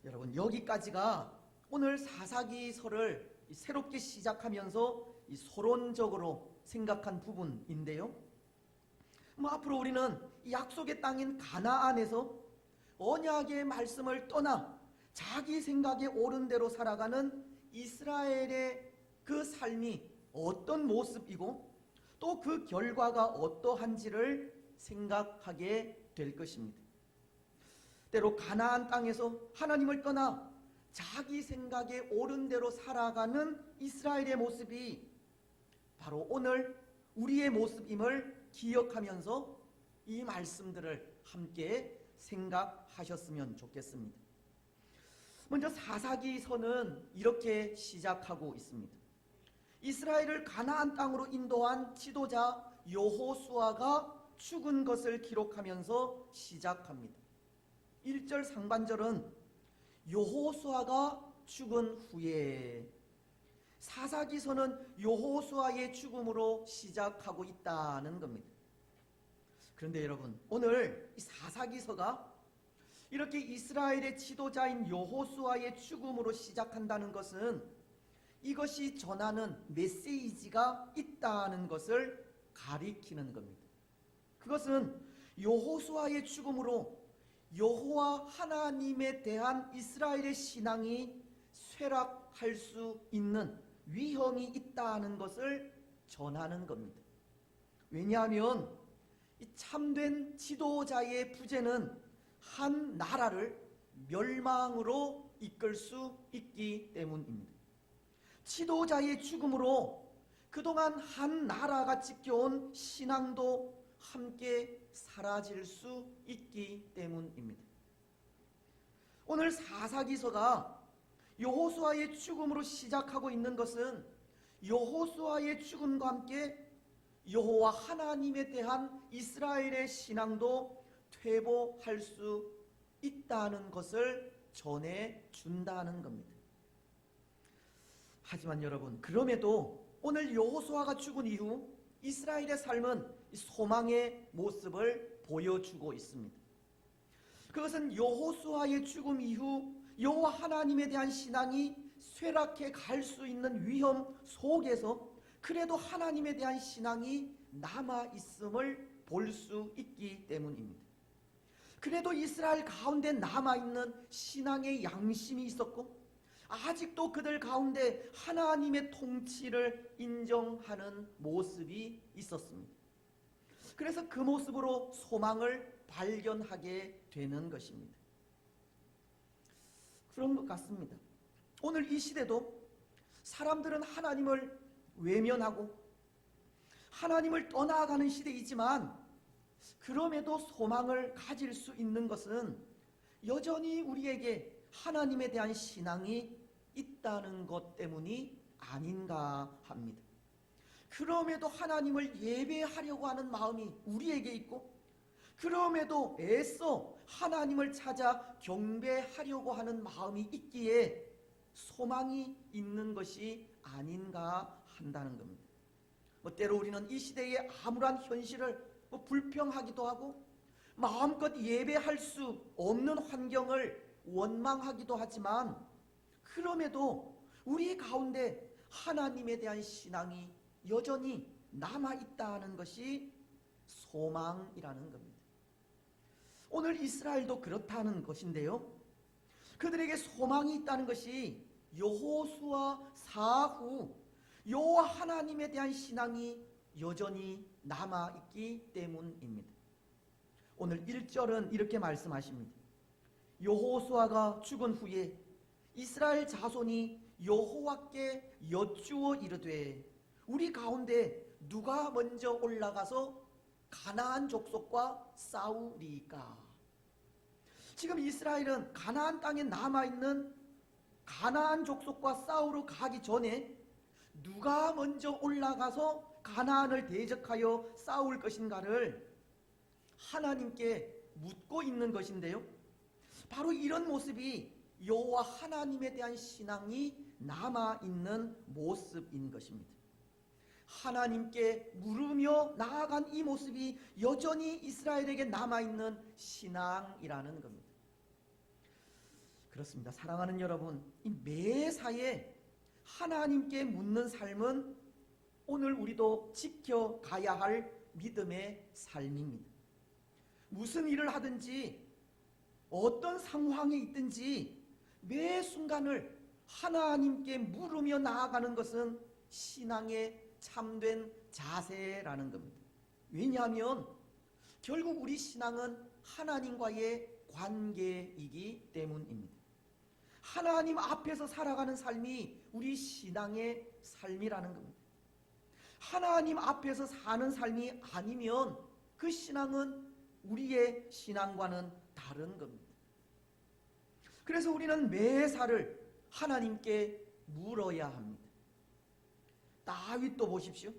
여러분, 여기까지가 오늘 사사기서를 새롭게 시작하면서 서론적으로 생각한 부분인데요. 앞으로 우리는 약속의 땅인 가나안에서 언약의 말씀을 떠나 자기 생각에 옳은 대로 살아가는 이스라엘의 그 삶이 어떤 모습이고 또 그 결과가 어떠한지를 생각하게 될 것입니다. 때로 가나안 땅에서 하나님을 떠나 자기 생각에 옳은 대로 살아가는 이스라엘의 모습이 바로 오늘 우리의 모습임을 기억하면서 이 말씀들을 함께 생각하셨으면 좋겠습니다. 먼저 사사기서는 이렇게 시작하고 있습니다. 이스라엘을 가나안 땅으로 인도한 지도자 여호수아가 죽은 것을 기록하면서 시작합니다. 1절 상반절은 여호수아가 죽은 후에, 사사기서는 여호수아의 죽음으로 시작하고 있다는 겁니다. 그런데 여러분, 오늘 이 사사기서가 이렇게 이스라엘의 지도자인 여호수아의 죽음으로 시작한다는 것은 이것이 전하는 메시지가 있다는 것을 가리키는 겁니다. 그것은 여호수아의 죽음으로 여호와 하나님에 대한 이스라엘의 신앙이 쇠락할 수 있는 위험이 있다는 것을 전하는 겁니다. 왜냐하면 이 참된 지도자의 부재는 한 나라를 멸망으로 이끌 수 있기 때문입니다. 지도자의 죽음으로 그동안 한 나라가 지켜온 신앙도 함께 사라질 수 있기 때문입니다. 오늘 사사기서가 여호수아의 죽음으로 시작하고 있는 것은 여호수아의 죽음과 함께 여호와 하나님에 대한 이스라엘의 신앙도 퇴보할 수 있다는 것을 전해준다는 겁니다. 하지만 여러분, 그럼에도 오늘 여호수아가 죽은 이후 이스라엘의 삶은 소망의 모습을 보여주고 있습니다. 그것은 여호수아의 죽음 이후 여호와 하나님에 대한 신앙이 쇠락해 갈 수 있는 위험 속에서 그래도 하나님에 대한 신앙이 남아 있음을 볼 수 있기 때문입니다. 그래도 이스라엘 가운데 남아 있는 신앙의 양심이 있었고 아직도 그들 가운데 하나님의 통치를 인정하는 모습이 있었습니다. 그래서 그 모습으로 소망을 발견하게 되는 것입니다. 그런 것 같습니다. 오늘 이 시대도 사람들은 하나님을 외면하고 하나님을 떠나가는 시대이지만 그럼에도 소망을 가질 수 있는 것은 여전히 우리에게 하나님에 대한 신앙이 있다는 것 때문이 아닌가 합니다. 그럼에도 하나님을 예배하려고 하는 마음이 우리에게 있고 그럼에도 애써 하나님을 찾아 경배하려고 하는 마음이 있기에 소망이 있는 것이 아닌가 한다는 겁니다. 때로 우리는 이 시대의 암울한 현실을 불평하기도 하고 마음껏 예배할 수 없는 환경을 원망하기도 하지만 그럼에도 우리 가운데 하나님에 대한 신앙이 여전히 남아있다는 것이 소망이라는 겁니다. 오늘 이스라엘도 그렇다는 것인데요. 그들에게 소망이 있다는 것이 여호수아 사후 여호와 하나님에 대한 신앙이 여전히 남아있기 때문입니다. 오늘 1절은 이렇게 말씀하십니다. 여호수아가 죽은 후에 이스라엘 자손이 여호와께 여쭈어 이르되 우리 가운데 누가 먼저 올라가서 가나안 족속과 싸우리까? 지금 이스라엘은 가나안 땅에 남아있는 가나안 족속과 싸우러 가기 전에 누가 먼저 올라가서 가나안을 대적하여 싸울 것인가를 하나님께 묻고 있는 것인데요. 바로 이런 모습이 여호와 하나님에 대한 신앙이 남아있는 모습인 것입니다. 하나님께 물으며 나아간 이 모습이 여전히 이스라엘에게 남아있는 신앙이라는 겁니다. 그렇습니다. 사랑하는 여러분, 이 매사에 하나님께 묻는 삶은 오늘 우리도 지켜가야 할 믿음의 삶입니다. 무슨 일을 하든지 어떤 상황에 있든지 매 순간을 하나님께 물으며 나아가는 것은 신앙의 참된 자세라는 겁니다. 왜냐하면 결국 우리 신앙은 하나님과의 관계이기 때문입니다. 하나님 앞에서 살아가는 삶이 우리 신앙의 삶이라는 겁니다. 하나님 앞에서 사는 삶이 아니면 그 신앙은 우리의 신앙과는 다른 겁니다. 그래서 우리는 매사를 하나님께 물어야 합니다. 다윗도 보십시오.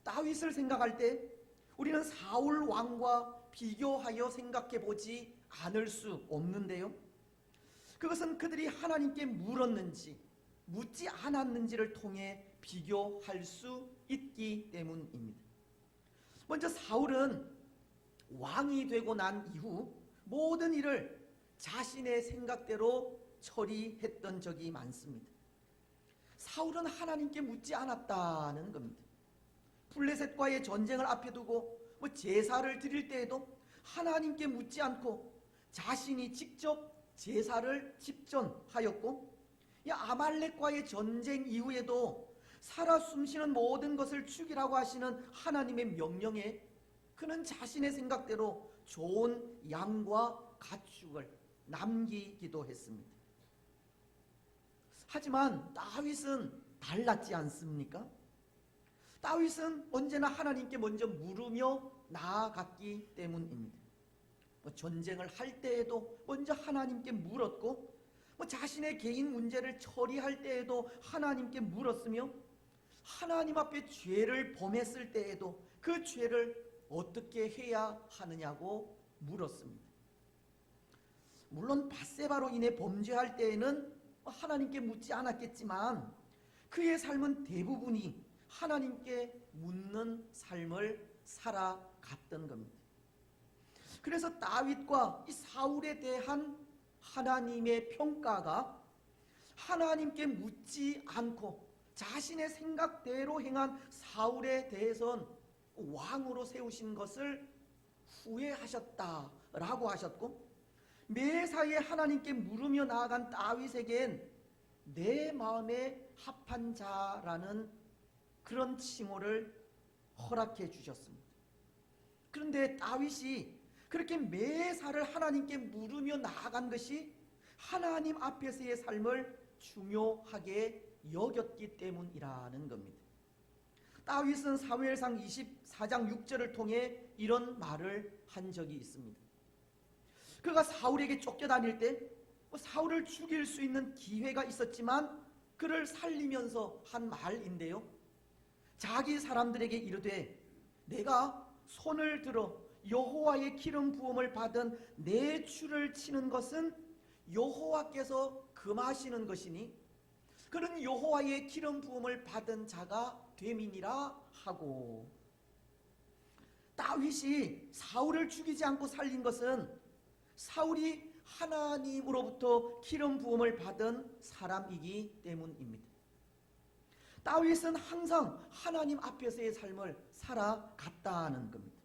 다윗을 생각할 때 우리는 사울 왕과 비교하여 생각해 보지 않을 수 없는데요. 그것은 그들이 하나님께 물었는지 묻지 않았는지를 통해 비교할 수 있기 때문입니다. 먼저 사울은 왕이 되고 난 이후 모든 일을 자신의 생각대로 처리했던 적이 많습니다. 사울은 하나님께 묻지 않았다는 겁니다. 블레셋과의 전쟁을 앞에 두고 제사를 드릴 때에도 하나님께 묻지 않고 자신이 직접 제사를 집전하였고, 아말렉과의 전쟁 이후에도 살아 숨쉬는 모든 것을 죽이라고 하시는 하나님의 명령에 그는 자신의 생각대로 좋은 양과 가축을 남기기도 했습니다. 하지만 다윗은 달랐지 않습니까? 다윗은 언제나 하나님께 먼저 물으며 나아갔기 때문입니다. 전쟁을 할 때에도 먼저 하나님께 물었고, 자신의 개인 문제를 처리할 때에도 하나님께 물었으며, 하나님 앞에 죄를 범했을 때에도 그 죄를 어떻게 해야 하느냐고 물었습니다. 물론 밧세바로 인해 범죄할 때에는 하나님께 묻지 않았겠지만 그의 삶은 대부분이 하나님께 묻는 삶을 살아갔던 겁니다. 그래서 다윗과 이 사울에 대한 하나님의 평가가 하나님께 묻지 않고 자신의 생각대로 행한 사울에 대해선 왕으로 세우신 것을 후회하셨다라고 하셨고, 매사에 하나님께 물으며 나아간 다윗에겐 내 마음에 합한 자라는 그런 칭호를 허락해 주셨습니다. 그런데 다윗이 그렇게 매사를 하나님께 물으며 나아간 것이 하나님 앞에서의 삶을 중요하게 여겼기 때문이라는 겁니다. 다윗은 사무엘상 24장 6절을 통해 이런 말을 한 적이 있습니다. 그가 사울에게 쫓겨다닐 때 사울을 죽일 수 있는 기회가 있었지만 그를 살리면서 한 말인데요, 자기 사람들에게 이르되 내가 손을 들어 여호와의 기름 부음을 받은 내 추를 치는 것은 여호와께서 금하시는 것이니 그는 여호와의 기름 부음을 받은 자가 됨이니라 하고, 다윗이 사울을 죽이지 않고 살린 것은 사울이 하나님으로부터 기름 부음을 받은 사람이기 때문입니다. 다윗은 항상 하나님 앞에서의 삶을 살아갔다는 겁니다.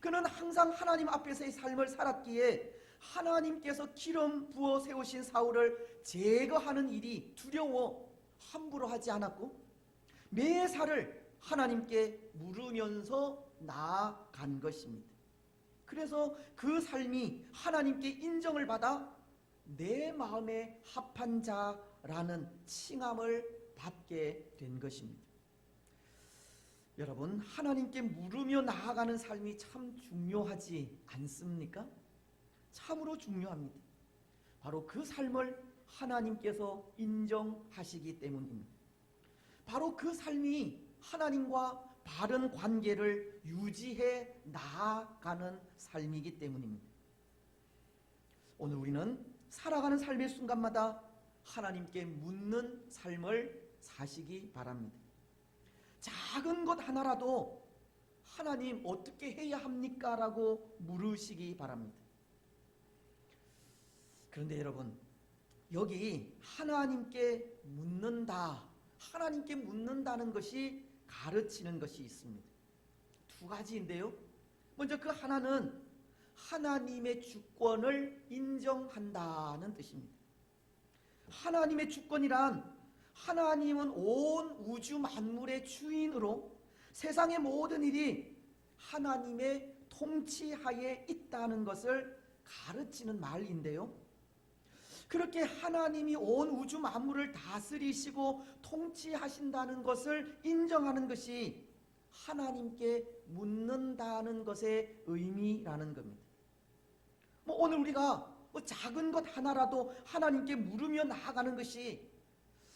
그는 항상 하나님 앞에서의 삶을 살았기에 하나님께서 기름 부어 세우신 사울을 제거하는 일이 두려워 함부로 하지 않았고, 매사를 하나님께 물으면서 나아간 것입니다. 그래서 그 삶이 하나님께 인정을 받아 내 마음에 합한 자라는 칭함을 받게 된 것입니다. 여러분, 하나님께 물으며 나아가는 삶이 참 중요하지 않습니까? 참으로 중요합니다. 바로 그 삶을 하나님께서 인정하시기 때문입니다. 바로 그 삶이 하나님과 바른 관계를 유지해 나아가는 삶이기 때문입니다. 오늘 우리는 살아가는 삶의 순간마다 하나님께 묻는 삶을 사시기 바랍니다. 작은 것 하나라도 하나님 어떻게 해야 합니까? 라고 물으시기 바랍니다. 그런데 여러분, 여기 하나님께 묻는다, 하나님께 묻는다는 것이 가르치는 것이 있습니다. 두 가지인데요, 먼저 그 하나는 하나님의 주권을 인정한다는 뜻입니다. 하나님의 주권이란 하나님은 온 우주 만물의 주인으로 세상의 모든 일이 하나님의 통치하에 있다는 것을 가르치는 말인데요, 그렇게 하나님이 온 우주 만물을 다스리시고 통치하신다는 것을 인정하는 것이 하나님께 묻는다는 것의 의미라는 겁니다. 오늘 우리가 작은 것 하나라도 하나님께 물으며 나아가는 것이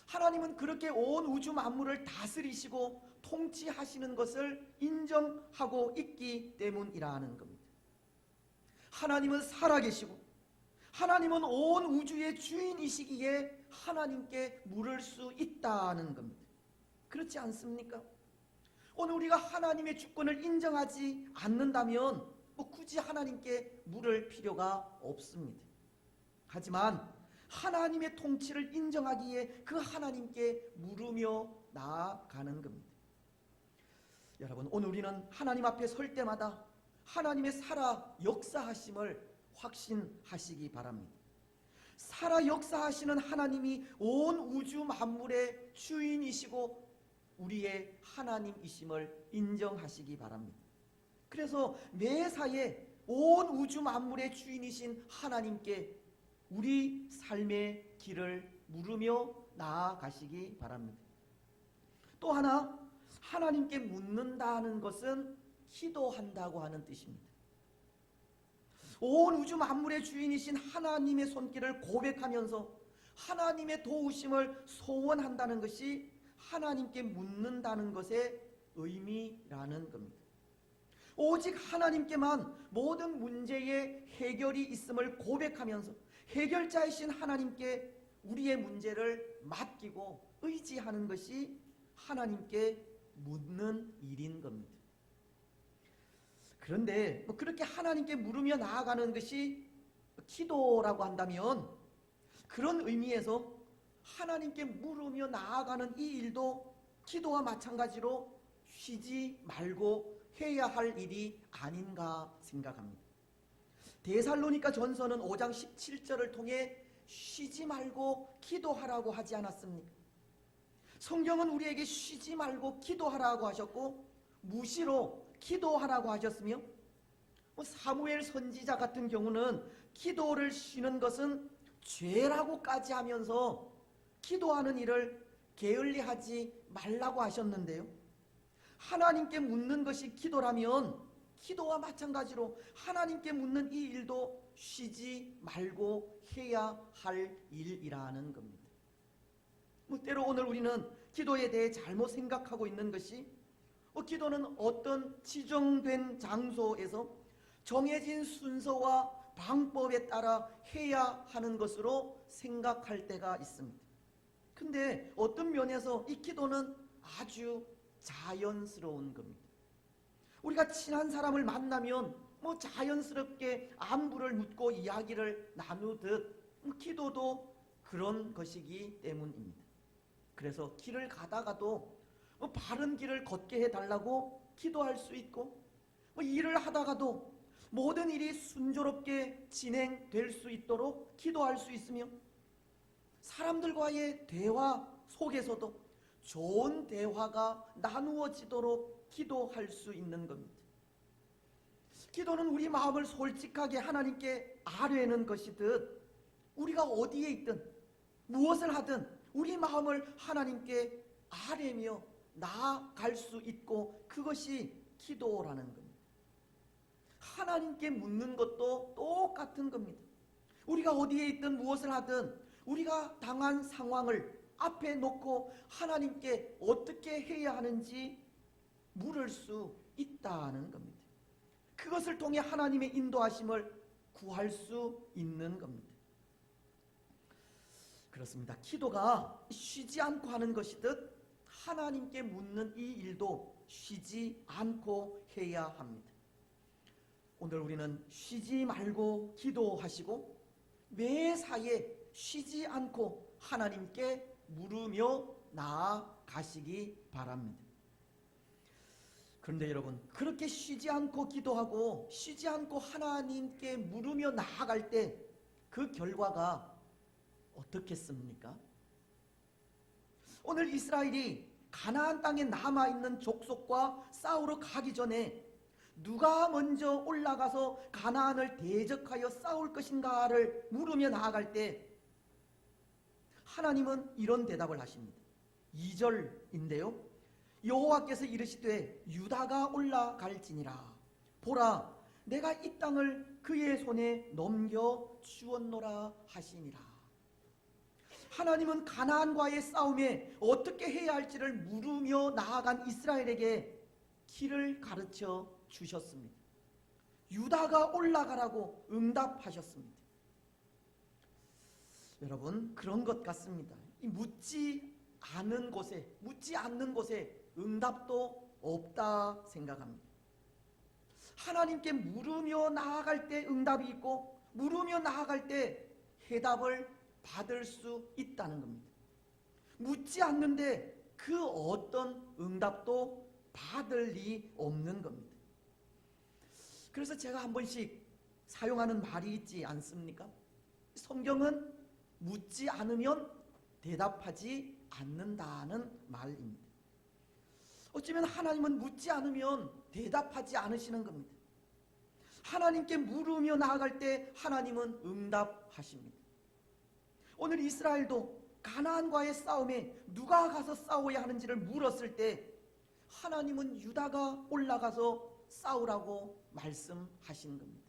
하나님은 그렇게 온 우주 만물을 다스리시고 통치하시는 것을 인정하고 있기 때문이라는 겁니다. 하나님은 살아계시고 하나님은 온 우주의 주인이시기에 하나님께 물을 수 있다는 겁니다. 그렇지 않습니까? 오늘 우리가 하나님의 주권을 인정하지 않는다면 굳이 하나님께 물을 필요가 없습니다. 하지만 하나님의 통치를 인정하기에 그 하나님께 물으며 나아가는 겁니다. 여러분, 오늘 우리는 하나님 앞에 설 때마다 하나님의 살아 역사하심을 확신하시기 바랍니다. 살아 역사하시는 하나님이 온 우주 만물의 주인이시고 우리의 하나님이심을 인정하시기 바랍니다. 그래서 매사에 온 우주 만물의 주인이신 하나님께 우리 삶의 길을 물으며 나아가시기 바랍니다. 또 하나, 하나님께 묻는다는 것은 기도한다고 하는 뜻입니다. 온 우주 만물의 주인이신 하나님의 손길을 고백하면서 하나님의 도우심을 소원한다는 것이 하나님께 묻는다는 것의 의미라는 겁니다. 오직 하나님께만 모든 문제의 해결이 있음을 고백하면서 해결자이신 하나님께 우리의 문제를 맡기고 의지하는 것이 하나님께 묻는 일인 겁니다. 그런데 그렇게 하나님께 물으며 나아가는 것이 기도라고 한다면, 그런 의미에서 하나님께 물으며 나아가는 이 일도 기도와 마찬가지로 쉬지 말고 해야 할 일이 아닌가 생각합니다. 데살로니가 전서는 5장 17절을 통해 쉬지 말고 기도하라고 하지 않았습니까? 성경은 우리에게 쉬지 말고 기도하라고 하셨고 무시로 기도하라고 하셨으며, 사무엘 선지자 같은 경우는 기도를 쉬는 것은 죄라고까지 하면서 기도하는 일을 게을리하지 말라고 하셨는데요, 하나님께 묻는 것이 기도라면 기도와 마찬가지로 하나님께 묻는 이 일도 쉬지 말고 해야 할 일이라는 겁니다. 때로 오늘 우리는 기도에 대해 잘못 생각하고 있는 것이, 기도는 어떤 지정된 장소에서 정해진 순서와 방법에 따라 해야 하는 것으로 생각할 때가 있습니다. 근데 어떤 면에서 이 기도는 아주 자연스러운 겁니다. 우리가 친한 사람을 만나면 자연스럽게 안부를 묻고 이야기를 나누듯 기도도 그런 것이기 때문입니다. 그래서 길을 가다가도 바른 길을 걷게 해달라고 기도할 수 있고, 일을 하다가도 모든 일이 순조롭게 진행될 수 있도록 기도할 수 있으며, 사람들과의 대화 속에서도 좋은 대화가 나누어지도록 기도할 수 있는 겁니다. 기도는 우리 마음을 솔직하게 하나님께 아뢰는 것이듯, 우리가 어디에 있든 무엇을 하든 우리 마음을 하나님께 아뢰며 나아갈 수 있고, 그것이 기도라는 겁니다. 하나님께 묻는 것도 똑같은 겁니다. 우리가 어디에 있든 무엇을 하든 우리가 당한 상황을 앞에 놓고 하나님께 어떻게 해야 하는지 물을 수 있다는 겁니다. 그것을 통해 하나님의 인도하심을 구할 수 있는 겁니다. 그렇습니다. 기도가 쉬지 않고 하는 것이듯 하나님께 묻는 이 일도 쉬지 않고 해야 합니다. 오늘 우리는 쉬지 말고 기도하시고 매사에 쉬지 않고 하나님께 물으며 나아가시기 바랍니다. 그런데 여러분, 그렇게 쉬지 않고 기도하고 쉬지 않고 하나님께 물으며 나아갈 때 그 결과가 어떻겠습니까? 오늘 이스라엘이 가나안 땅에 남아있는 족속과 싸우러 가기 전에 누가 먼저 올라가서 가나안을 대적하여 싸울 것인가를 물으며 나아갈 때 하나님은 이런 대답을 하십니다. 2절인데요. 여호와께서 이르시되 유다가 올라갈지니라. 보라, 내가 이 땅을 그의 손에 넘겨 주었노라 하시니라. 하나님은 가나안과의 싸움에 어떻게 해야 할지를 물으며 나아간 이스라엘에게 길을 가르쳐 주셨습니다. 유다가 올라가라고 응답하셨습니다. 여러분, 그런 것 같습니다. 이 묻지 않는 곳에 응답도 없다 생각합니다. 하나님께 물으며 나아갈 때 응답이 있고, 물으며 나아갈 때 해답을 받을 수 있다는 겁니다. 묻지 않는데 그 어떤 응답도 받을 리 없는 겁니다. 그래서 제가 한 번씩 사용하는 말이 있지 않습니까? 성경은 묻지 않으면 대답하지 않는다는 말입니다. 어쩌면 하나님은 묻지 않으면 대답하지 않으시는 겁니다. 하나님께 물으며 나아갈 때 하나님은 응답하십니다. 오늘 이스라엘도 가나안과의 싸움에 누가 가서 싸워야 하는지를 물었을 때 하나님은 유다가 올라가서 싸우라고 말씀하신 겁니다.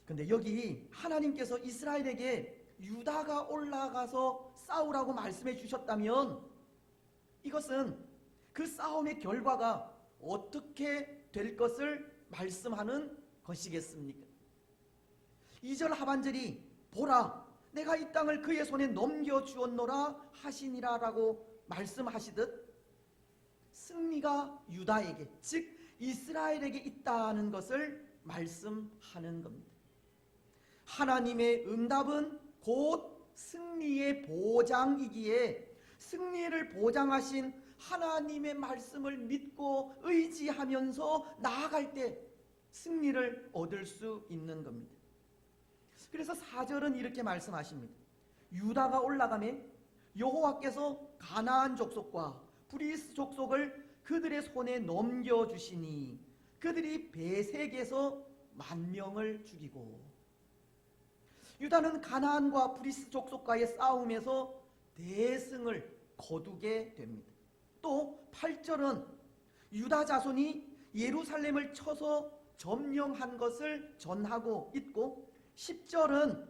그런데 여기 하나님께서 이스라엘에게 유다가 올라가서 싸우라고 말씀해 주셨다면 이것은 그 싸움의 결과가 어떻게 될 것을 말씀하는 것이겠습니까? 2절 하반절이 보라, 내가 이 땅을 그의 손에 넘겨주었노라 하시니라 라고 말씀하시듯 승리가 유다에게, 즉 이스라엘에게 있다는 것을 말씀하는 겁니다. 하나님의 응답은 곧 승리의 보장이기에 승리를 보장하신 하나님의 말씀을 믿고 의지하면서 나아갈 때 승리를 얻을 수 있는 겁니다. 그래서 4절은 이렇게 말씀하십니다. 유다가 올라가매 여호와께서 가나안 족속과 브리스 족속을 그들의 손에 넘겨주시니 그들이 베색에서 10,000명을 죽이고. 유다는 가나안과 브리스 족속과의 싸움에서 대승을 거두게 됩니다. 또 8절은 유다 자손이 예루살렘을 쳐서 점령한 것을 전하고 있고, 10절은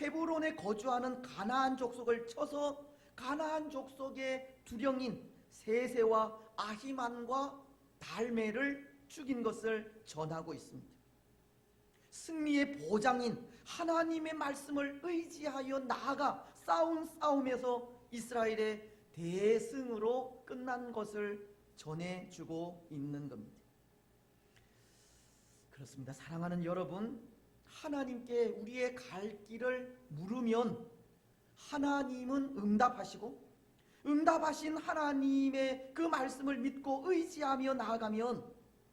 헤브론에 거주하는 가나안 족속을 쳐서 가나안 족속의 두령인 세세와 아히만과 달메를 죽인 것을 전하고 있습니다. 승리의 보장인 하나님의 말씀을 의지하여 나아가 싸운 싸움에서 이스라엘의 대승으로 끝난 것을 전해주고 있는 겁니다. 그렇습니다. 사랑하는 여러분, 하나님께 우리의 갈 길을 물으면 하나님은 응답하시고, 응답하신 하나님의 그 말씀을 믿고 의지하며 나아가면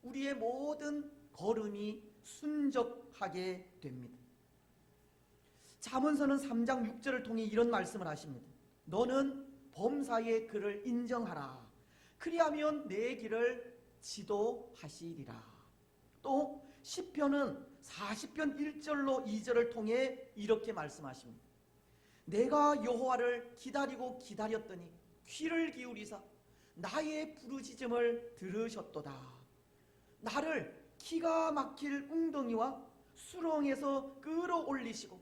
우리의 모든 걸음이 순적하게 됩니다. 잠언서는 3장 6절을 통해 이런 말씀을 하십니다. 너는 범사의 그를 인정하라. 그리하면 내 길을 지도하시리라. 또 시편은 40편 1절로 2절을 통해 이렇게 말씀하십니다. 내가 여호와를 기다리고 기다렸더니 귀를 기울이사 나의 부르짖음을 들으셨도다. 나를 기가 막힐 웅덩이와 수렁에서 끌어올리시고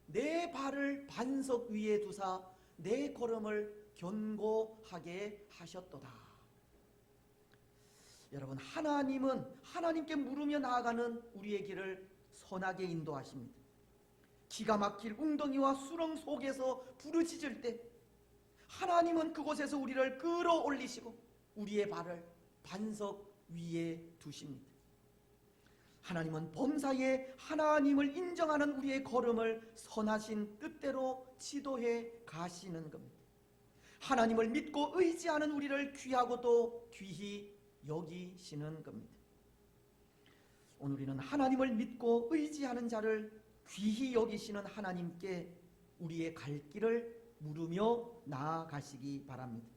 내 발을 반석 위에 두사 내 걸음을 견고하게 하셨도다. 여러분, 하나님은 하나님께 물으며 나아가는 우리의 길을 선하게 인도하십니다. 기가 막힐 웅덩이와 수렁 속에서 부르짖을 때 하나님은 그곳에서 우리를 끌어올리시고 우리의 발을 반석 위에 두십니다. 하나님은 범사에 하나님을 인정하는 우리의 걸음을 선하신 뜻대로 지도해 가시는 겁니다. 하나님을 믿고 의지하는 우리를 귀하고도 귀히 여기시는 겁니다. 오늘 우리는 하나님을 믿고 의지하는 자를 귀히 여기시는 하나님께 우리의 갈 길을 물으며 나아가시기 바랍니다.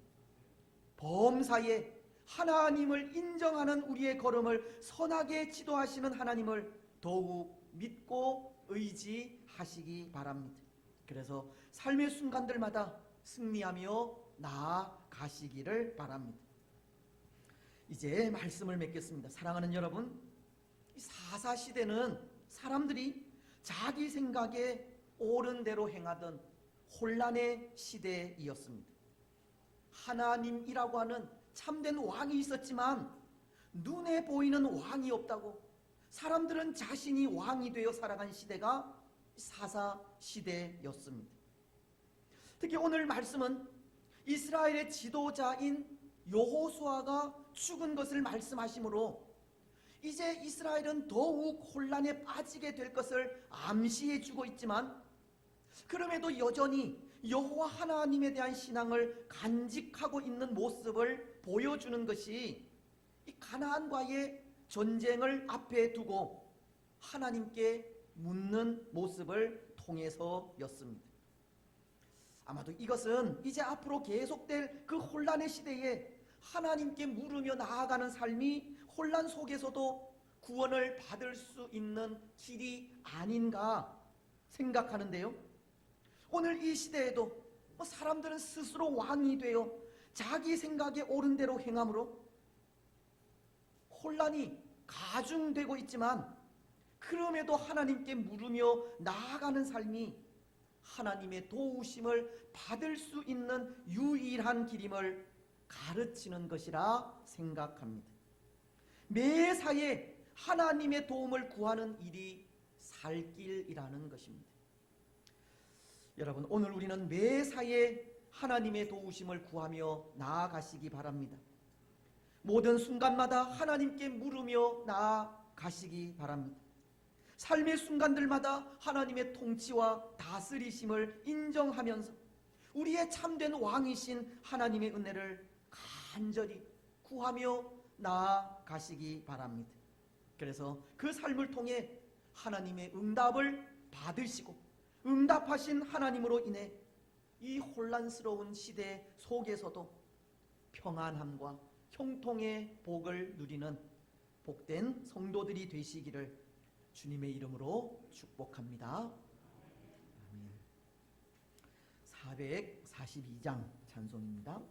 범사에 하나님을 인정하는 우리의 걸음을 선하게 지도하시는 하나님을 더욱 믿고 의지하시기 바랍니다. 그래서 삶의 순간들마다 승리하며 나아가시기를 바랍니다. 이제 말씀을 맺겠습니다. 사랑하는 여러분, 이 사사시대는 사람들이 자기 생각에 옳은 대로 행하던 혼란의 시대이었습니다. 하나님이라고 하는 참된 왕이 있었지만 눈에 보이는 왕이 없다고 사람들은 자신이 왕이 되어 살아간 시대가 사사시대였습니다. 특히 오늘 말씀은 이스라엘의 지도자인 여호수아가 죽은 것을 말씀하시므로 이제 이스라엘은 더욱 혼란에 빠지게 될 것을 암시해 주고 있지만, 그럼에도 여전히 여호와 하나님에 대한 신앙을 간직하고 있는 모습을 보여주는 것이 이 가나안과의 전쟁을 앞에 두고 하나님께 묻는 모습을 통해서였습니다. 아마도 이것은 이제 앞으로 계속될 그 혼란의 시대에 하나님께 물으며 나아가는 삶이 혼란 속에서도 구원을 받을 수 있는 길이 아닌가 생각하는데요. 오늘 이 시대에도 사람들은 스스로 왕이 되어 자기 생각에 옳은 대로 행함으로 혼란이 가중되고 있지만, 그럼에도 하나님께 물으며 나아가는 삶이 하나님의 도우심을 받을 수 있는 유일한 길임을 가르치는 것이라 생각합니다. 매사에 하나님의 도움을 구하는 일이 살 길이라는 것입니다. 여러분, 오늘 우리는 매사에 하나님의 도우심을 구하며 나아가시기 바랍니다. 모든 순간마다 하나님께 물으며 나아가시기 바랍니다. 삶의 순간들마다 하나님의 통치와 다스리심을 인정하면서 우리의 참된 왕이신 하나님의 은혜를 간절히 구하며 나아가시기 바랍니다. 그래서 그 삶을 통해 하나님의 응답을 받으시고 응답하신 하나님으로 인해 이 혼란스러운 시대 속에서도 평안함과 형통의 복을 누리는 복된 성도들이 되시기를 주님의 이름으로 축복합니다. 아멘. 442장 찬송입니다.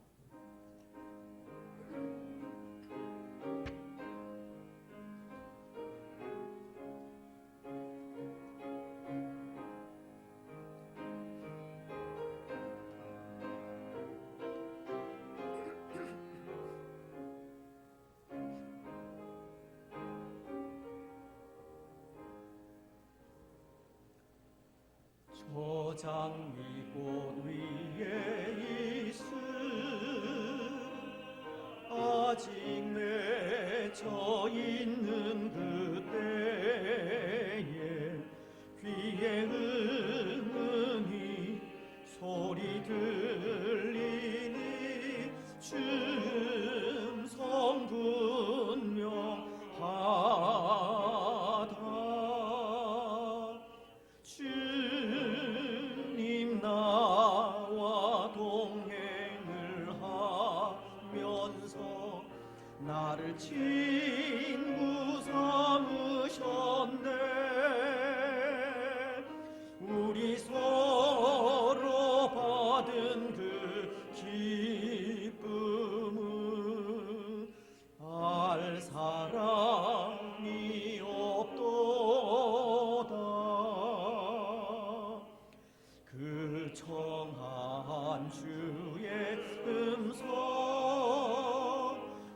저 장미꽃 위에 있음 아직 맺혀 있는 그때에 귀에 은은히 소리 들리니 춤성 분명하다. 주님 나와 동행을 하면서 나를 친구 삼으셨네. 우리 서로 받은 그 기쁨은 알 사람이 없도다. 그 청한 주의 음성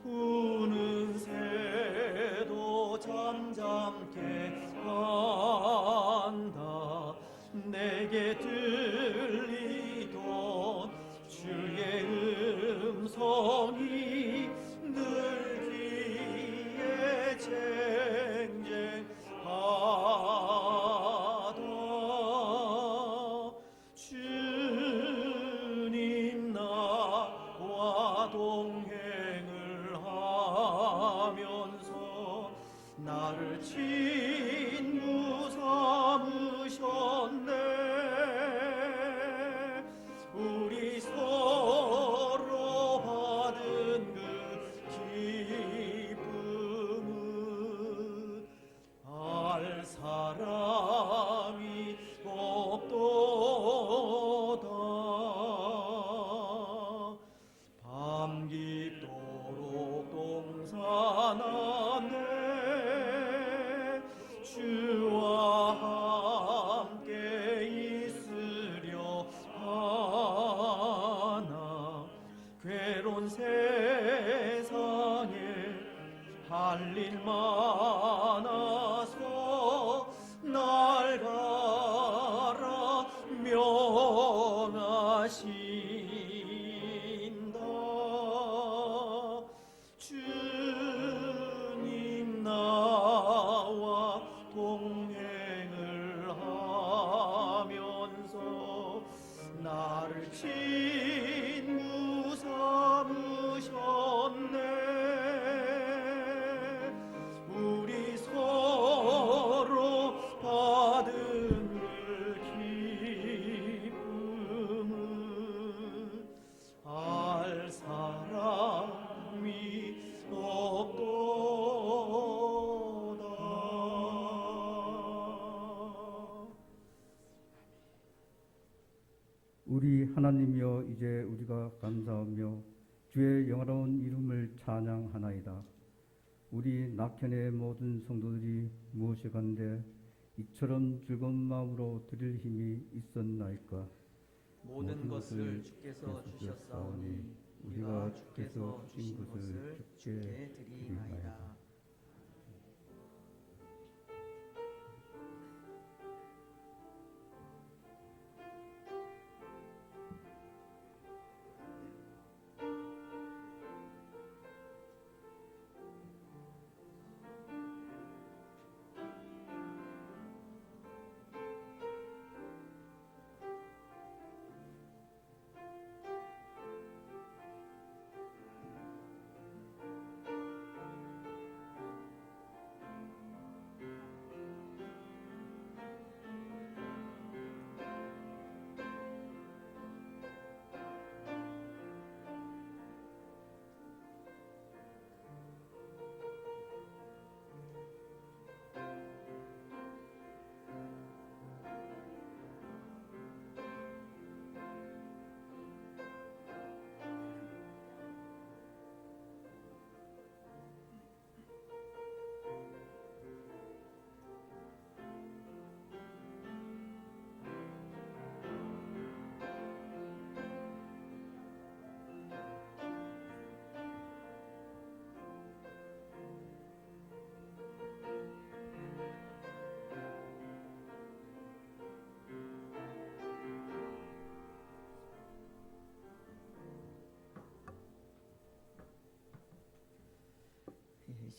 우는 새도 잠잠게 한다. 내게 들리던 주의 음성이 늘 귀에 쟁쟁하다. 주님 나와 동행을 하면서 나를 친구 삼으셨네. 우리 서로 받은 그 기쁨은 알 사람이 없도다. 밤 깊도록 동산 안에 주와 함께 있으려 하나. 괴로운 세상에 할 일 많아서 날 가라 명하신다. 주님 나와 동행을 하면서 나를 친구 삼으셨네. 우리 서로 받은 그 기쁨은 알 사람이 없도다. 우리 하나님이여, 이제 우리가 감사하며 주의 영화로운 이름을 찬양하나이다. 우리 낙현의 모든 성도들이 무엇이간데 이처럼 즐거운 마음으로 드릴 힘이 있었나이까. 모든 것을 주께서 주셨사오니 우리가 주께서 주신 것을 주께 드리나이다.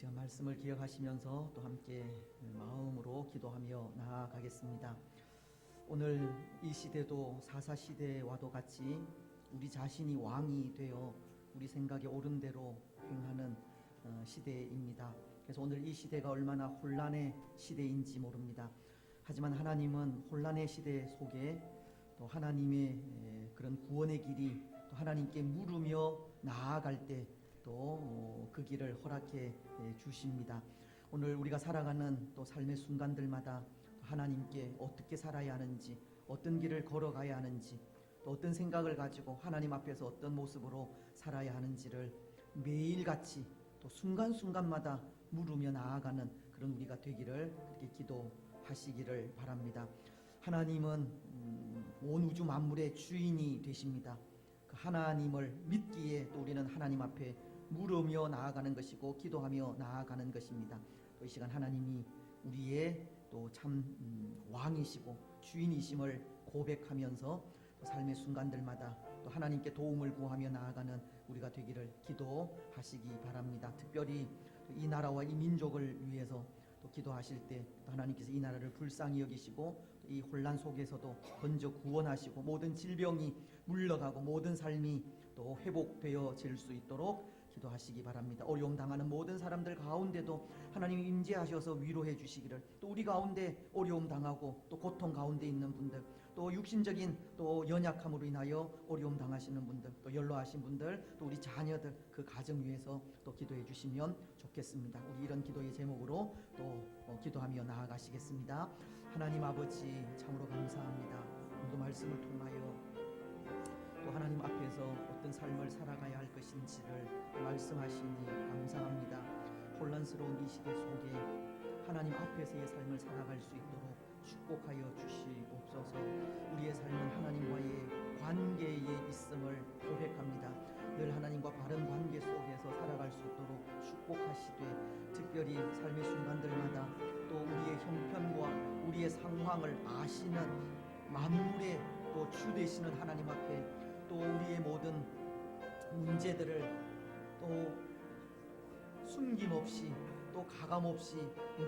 시간 말씀을 기억하시면서 또 함께 마음으로 기도하며 나아가겠습니다. 오늘 이 시대도 사사 시대와도 같이 우리 자신이 왕이 되어 우리 생각에 옳은 대로 행하는 시대입니다. 그래서 오늘 이 시대가 얼마나 혼란의 시대인지 모릅니다. 하지만 하나님은 혼란의 시대 속에 또 하나님의 그런 구원의 길이 또 하나님께 물으며 나아갈 때 또 그 길을 허락해 주십니다. 오늘 우리가 살아가는 또 삶의 순간들마다 하나님께 어떻게 살아야 하는지, 어떤 길을 걸어가야 하는지, 또 어떤 생각을 가지고 하나님 앞에서 어떤 모습으로 살아야 하는지를 매일같이 또 순간순간마다 물으며 나아가는 그런 우리가 되기를 그렇게 기도하시기를 바랍니다. 하나님은 온 우주 만물의 주인이 되십니다. 그 하나님을 믿기에 또 우리는 하나님 앞에 물으며 나아가는 것이고 기도하며 나아가는 것입니다. 또 이 시간 하나님이 우리의 또 참 왕이시고 주인이심을 고백하면서 또 삶의 순간들마다 또 하나님께 도움을 구하며 나아가는 우리가 되기를 기도하시기 바랍니다. 특별히 이 나라와 이 민족을 위해서 또 기도하실 때 또 하나님께서 이 나라를 불쌍히 여기시고 이 혼란 속에서도 건져 구원하시고 모든 질병이 물러가고 모든 삶이 또 회복되어질 수 있도록 기도하시기 바랍니다. 어려움 당하는 모든 사람들 가운데도 하나님이 임재하셔서 위로해 주시기를, 또 우리 가운데 어려움 당하고 또 고통 가운데 있는 분들, 또 육신적인 또 연약함으로 인하여 어려움 당하시는 분들, 또 연로하신 분들, 또 우리 자녀들 그 가정 위해서 또 기도해 주시면 좋겠습니다. 우리 이런 기도의 제목으로 또 기도하며 나아가시겠습니다. 하나님 아버지 참으로 감사합니다. 오늘도 말씀을 통하여 또 하나님 앞에서 어떤 삶을 살아가야 할 것인지를 말씀하시니 감사합니다. 혼란스러운 이 시대 속에 하나님 앞에서의 삶을 살아갈 수 있도록 축복하여 주시옵소서. 우리의 삶은 하나님과의 관계에 있음을 고백합니다. 늘 하나님과 바른 관계 속에서 살아갈 수 있도록 축복하시되, 특별히 삶의 순간들마다 또 우리의 형편과 우리의 상황을 아시는 만물의 또 주 되시는 하나님 앞에 또 우리의 모든 문제들을 또 숨김없이 또 가감없이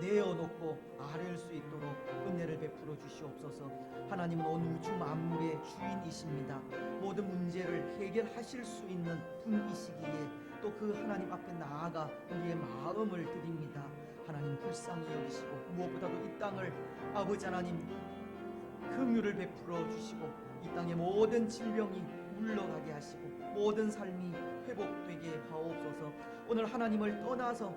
내어놓고 아뢰을 수 있도록 은혜를 베풀어 주시옵소서. 하나님은 온 우주 만물의 주인이십니다. 모든 문제를 해결하실 수 있는 분이시기에 또 그 하나님 앞에 나아가 우리의 마음을 드립니다. 하나님 불쌍히 여기시고 무엇보다도 이 땅을 아버지 하나님 긍휼을 베풀어 주시고 이 땅의 모든 질병이 물러가게 하시고 모든 삶이 회복되게 하옵소서. 오늘 하나님을 떠나서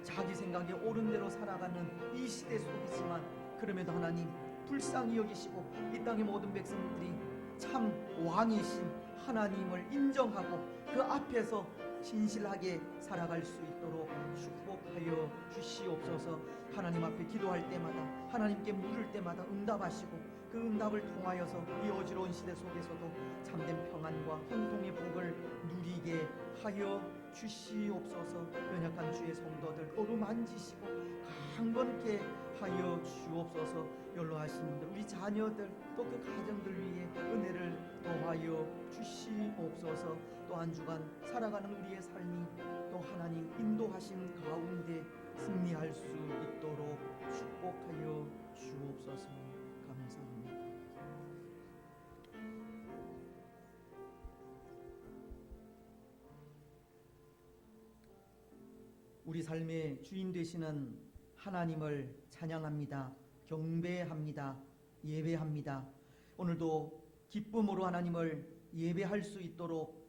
자기 생각에 옳은 대로 살아가는 이 시대 속이지만 그럼에도 하나님 불쌍히 여기시고 이 땅의 모든 백성들이 참 왕이신 하나님을 인정하고 그 앞에서 진실하게 살아갈 수 있도록 축복하여 주시옵소서. 하나님 앞에 기도할 때마다 하나님께 물을 때마다 응답하시고 그 응답을 통하여서 이 어지러운 시대 속에서도 참된 평안과 형통의 복을 누리게 하여 주시옵소서. 연약한 주의 성도들 어루만지시고 강건케 하여 주옵소서. 연로하신 분들 우리 자녀들 또 그 가정들 위해 은혜를 더하여 주시옵소서. 또 한 주간 살아가는 우리의 삶이 또 하나님 인도하심 가운데 승리할 수 있도록 축복하여 주옵소서. 감사합니다. 우리 삶의 주인 되시는 하나님을 찬양합니다. 경배합니다. 예배합니다. 오늘도 기쁨으로 하나님을 예배할 수 있도록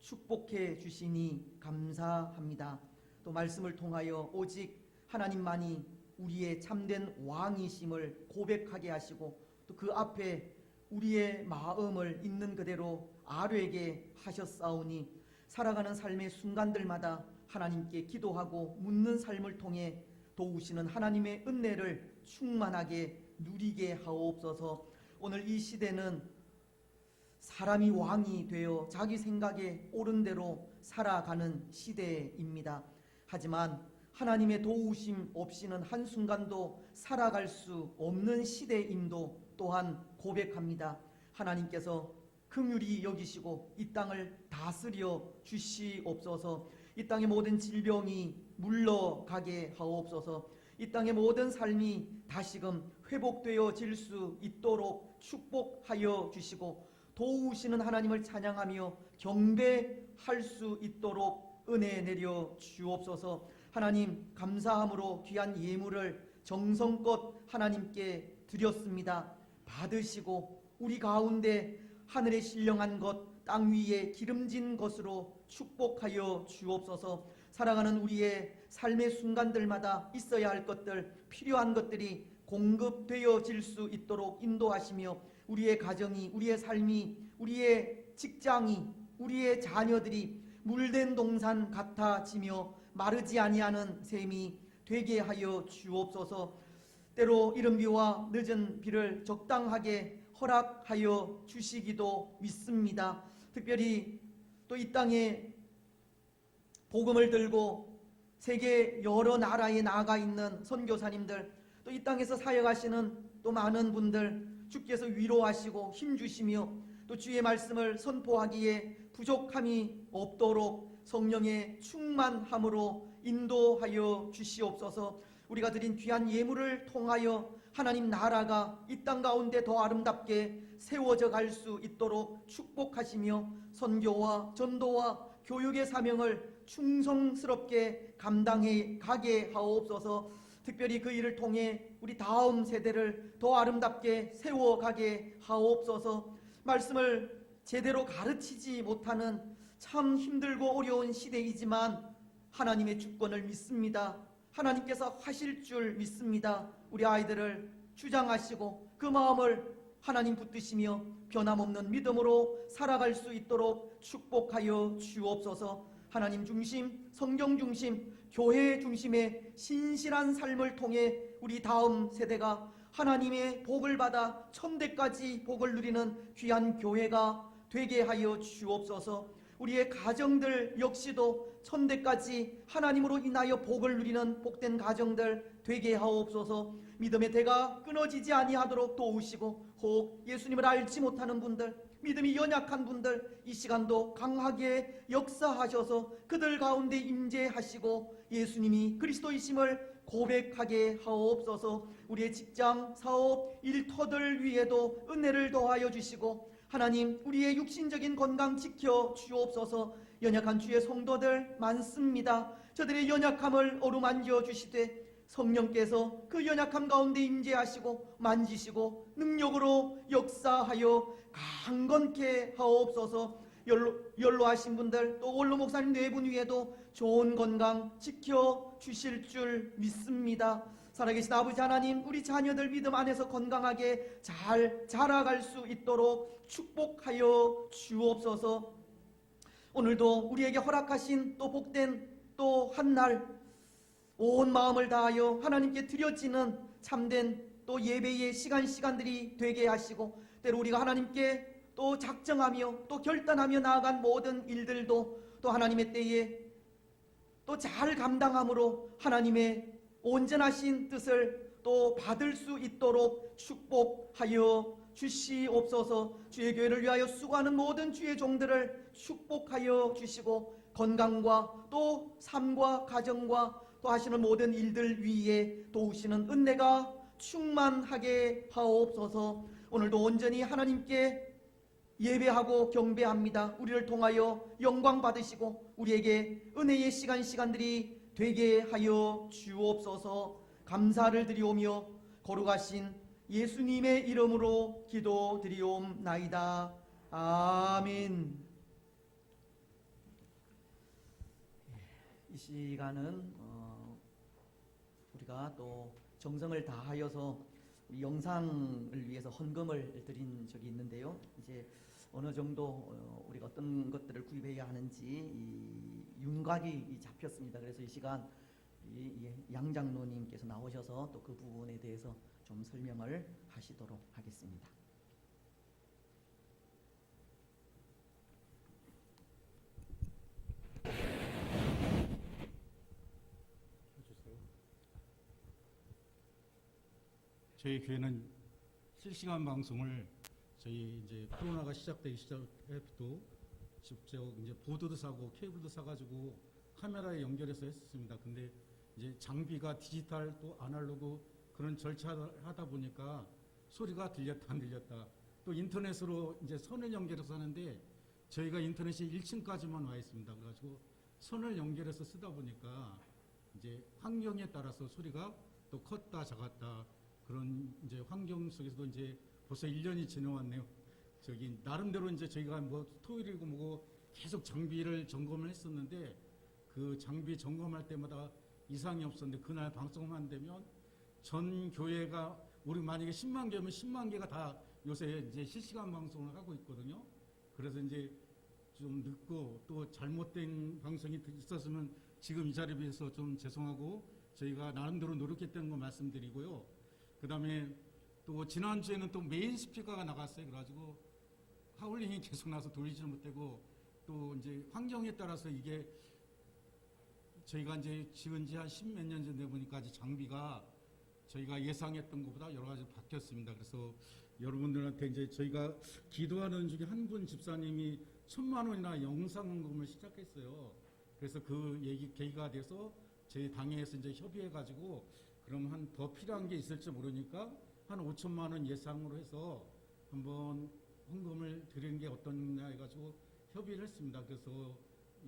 축복해 주시니 감사합니다. 또 말씀을 통하여 오직 하나님만이 우리의 참된 왕이심을 고백하게 하시고 또 그 앞에 우리의 마음을 있는 그대로 아뢰게 하셨사오니 살아가는 삶의 순간들마다 하나님께 기도하고 묻는 삶을 통해 도우시는 하나님의 은혜를 충만하게 누리게 하옵소서. 오늘 이 시대는 사람이 왕이 되어 자기 생각에 옳은 대로 살아가는 시대입니다. 하지만 하나님의 도우심 없이는 한순간도 살아갈 수 없는 시대임도 또한 고백합니다. 하나님께서 긍휼히 여기시고 이 땅을 다스려 주시옵소서. 이 땅의 모든 질병이 물러가게 하옵소서. 이 땅의 모든 삶이 다시금 회복되어질 수 있도록 축복하여 주시고 도우시는 하나님을 찬양하며 경배할 수 있도록 은혜 내려 주옵소서. 하나님 감사함으로 귀한 예물을 정성껏 하나님께 드렸습니다. 받으시고 우리 가운데 하늘에 신령한 것 땅 위에 기름진 것으로 축복하여 주옵소서. 살아가는 우리의 삶의 순간들마다 있어야 할 것들, 필요한 것들이 공급되어질 수 있도록 인도하시며 우리의 가정이, 우리의 삶이, 우리의 직장이, 우리의 자녀들이 물된 동산 같아지며 마르지 아니하는 셈이 되게 하여 주옵소서. 때로 이른 비와 늦은 비를 적당하게 허락하여 주시기도 믿습니다. 특별히 또 이 땅에 복음을 들고 세계 여러 나라에 나가 있는 선교사님들, 또 이 땅에서 사역하시는 또 많은 분들 주께서 위로하시고 힘주시며 또 주의 말씀을 선포하기에 부족함이 없도록 성령의 충만함으로 인도하여 주시옵소서. 우리가 드린 귀한 예물을 통하여 하나님 나라가 이 땅 가운데 더 아름답게 세워져 갈 수 있도록 축복하시며 선교와 전도와 교육의 사명을 충성스럽게 감당해 가게 하옵소서. 특별히 그 일을 통해 우리 다음 세대를 더 아름답게 세워가게 하옵소서. 말씀을 제대로 가르치지 못하는 참 힘들고 어려운 시대이지만 하나님의 주권을 믿습니다. 하나님께서 하실 줄 믿습니다. 우리 아이들을 주장하시고 그 마음을 하나님 붙드시며 변함없는 믿음으로 살아갈 수 있도록 축복하여 주옵소서. 하나님 중심, 성경 중심, 교회 중심의 신실한 삶을 통해 우리 다음 세대가 하나님의 복을 받아 천대까지 복을 누리는 귀한 교회가 되게 하여 주옵소서. 우리의 가정들 역시도 천대까지 하나님으로 인하여 복을 누리는 복된 가정들 되게 하옵소서. 믿음의 대가 끊어지지 아니하도록 도우시고 혹 예수님을 알지 못하는 분들, 믿음이 연약한 분들 이 시간도 강하게 역사하셔서 그들 가운데 임재하시고 예수님이 그리스도이심을 고백하게 하옵소서. 우리의 직장, 사업, 일터들 위에도 은혜를 더하여 주시고 하나님 우리의 육신적인 건강 지켜 주옵소서. 연약한 주의 성도들 많습니다. 저들의 연약함을 어루만져 주시되 성령께서 그 연약함 가운데 임재하시고 만지시고 능력으로 역사하여 강건케 하옵소서. 연로하신 분들 또 원로 목사님 네 분 위에도 좋은 건강 지켜 주실 줄 믿습니다. 살아계신 아버지 하나님, 우리 자녀들 믿음 안에서 건강하게 잘 자라갈 수 있도록 축복하여 주옵소서. 오늘도 우리에게 허락하신 또 복된 또 한 날 온 마음을 다하여 하나님께 드려지는 참된 또 예배의 시간들이 되게 하시고 때로 우리가 하나님께 또 작정하며 또 결단하며 나아간 모든 일들도 또 하나님의 때에 또 잘 감당함으로 하나님의 온전하신 뜻을 또 받을 수 있도록 축복하여 주시옵소서. 주의 교회를 위하여 수고하는 모든 주의 종들을 축복하여 주시고 건강과 또 삶과 가정과 또 하시는 모든 일들 위에 도우시는 은혜가 충만하게 하옵소서. 오늘도 온전히 하나님께 예배하고 경배합니다. 우리를 통하여 영광 받으시고 우리에게 은혜의 시간들이 되게 하여 주옵소서. 감사를 드리오며 거룩하신 예수님의 이름으로 기도드리옵나이다. 아멘. 이 시간은 우리가 또 정성을 다하여서 우리 영상을 위해서 헌금을 드린 적이 있는데요. 이제 어느 정도 우리가 어떤 것들을 구입해야 하는지 이 윤곽이 잡혔습니다. 그래서 이 시간 양 장로님께서 나오셔서 또 그 부분에 대해서 좀 설명을 하시도록 하겠습니다. 저희 교회는 실시간 방송을 저희 이제 코로나가 시작되기 시작해부터 직접 이제 보드도 사고 케이블도 사가지고 카메라에 연결해서 했었습니다. 근데 이제 장비가 디지털 또 아날로그 그런 절차를 하다 보니까 소리가 들렸다 안 들렸다. 또 인터넷으로 이제 선을 연결해서 하는데 저희가 인터넷이 1층까지만 와 있습니다. 그래가지고 선을 연결해서 쓰다 보니까 이제 환경에 따라서 소리가 또 컸다 작았다 그런 이제 환경 속에서도 이제 벌써 1년이 지나왔네요. 저기 나름대로 이제 저희가 뭐 토요일이고 뭐고 계속 장비를 점검을 했었는데 그 장비 점검할 때마다 이상이 없었는데 그날 방송만 되면 전 교회가 우리 만약에 10만 개면 10만 개가 다 요새 이제 실시간 방송을 하고 있거든요. 그래서 이제 좀 늦고 또 잘못된 방송이 있었으면 지금 이 자리에 비해서 좀 죄송하고 저희가 나름대로 노력했다는 거 말씀드리고요. 그 다음에 또 지난주에는 또 메인 스피커가 나갔어요. 그래가지고 하울링이 계속 나서 돌리지를 못하고 또 이제 환경에 따라서 이게 저희가 이제 지은 지 한 10몇 년 전에 보니까 아직 장비가 저희가 예상했던 것보다 여러 가지 바뀌었습니다. 그래서 여러분들한테 이제 저희가 기도하는 중에 한 분 집사님이 1,000만 원이나 영상금을 시작했어요. 그래서 그 얘기 계기가 돼서 저희 당회에서 이제 협의해가지고 그럼 한 더 필요한 게 있을지 모르니까 한 5천만 원 예상으로 해서 한번 헌금을 드리는 게 어떠냐 해가지고 협의를 했습니다. 그래서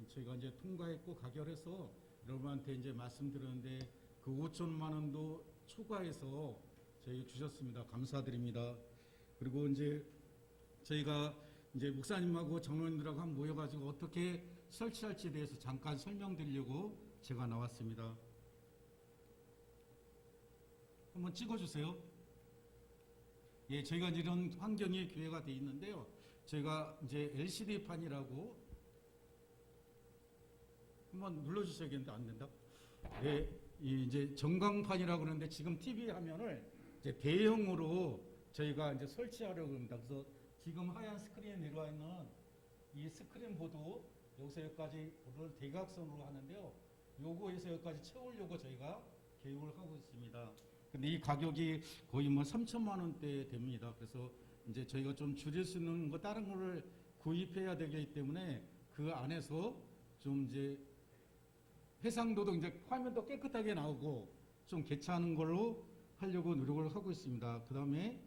저희가 이제 통과했고 가결해서 여러분한테 이제 말씀드렸는데 그 5천만 원도 초과해서 저희 주셨습니다. 감사드립니다. 그리고 이제 저희가 이제 목사님하고 장로님들하고 한번 모여가지고 어떻게 설치할지에 대해서 잠깐 설명드리려고 제가 나왔습니다. 한번 찍어주세요. 예, 저희가 이런 환경의 교회가 돼 있는데요. 저희가 이제 LCD판이라고 한번 눌러주셔야겠는데 안 된다. 네, 이제 전광판이라고 그러는데 지금 TV 화면을 이제 대형으로 저희가 이제 설치하려고 합니다. 그래서 지금 하얀 스크린에 내려와 있는 이 스크린 보드 여기서 여기까지 보드를 대각선으로 하는데요. 요거에서 여기까지 채우려고 저희가 계획을 하고 있습니다. 근데 이 가격이 거의 뭐 3천만 원대 됩니다. 그래서 이제 저희가 좀 줄일 수 있는 거 다른 거를 구입해야 되기 때문에 그 안에서 좀 이제 해상도도 이제 화면도 깨끗하게 나오고 좀 괜찮은 걸로 하려고 노력을 하고 있습니다. 그 다음에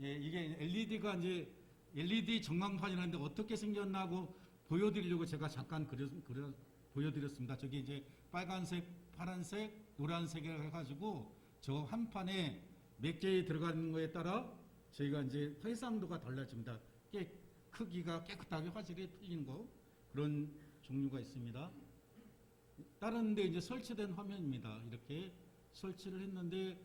예, 이게 LED가 이제 LED 전광판이라는데 어떻게 생겼나 하고 보여드리려고 제가 잠깐 보여드렸습니다. 저기 이제 빨간색, 파란색, 노란색을 해가지고 저 한 판에 몇 개에 들어가는 거에 따라 저희가 이제 해상도가 달라집니다. 크기가 깨끗하게 화질이 틀린 거 그런 종류가 있습니다. 다른 데 이제 설치된 화면입니다. 이렇게 설치를 했는데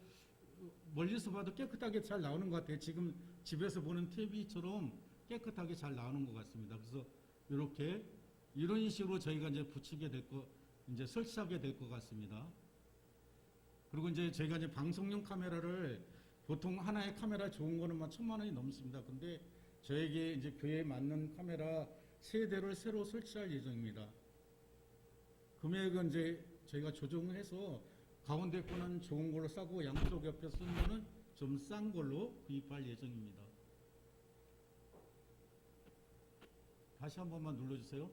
멀리서 봐도 깨끗하게 잘 나오는 것 같아요. 지금 집에서 보는 TV처럼 깨끗하게 잘 나오는 것 같습니다. 그래서 이렇게 이런 식으로 저희가 이제 붙이게 될 거, 이제 설치하게 될 것 같습니다. 그리고 이제 저희가 이제 방송용 카메라를 보통 하나의 카메라 좋은 거는 막 1,000만 원이 넘습니다. 근데 저에게 이제 교회에 맞는 카메라 3대를 새로 설치할 예정입니다. 금액은 이제 저희가 조정을 해서 가운데 거는 좋은 걸로 싸고 양쪽 옆에 쓰는 거는 좀 싼 걸로 구입할 예정입니다. 다시 한 번만 눌러주세요.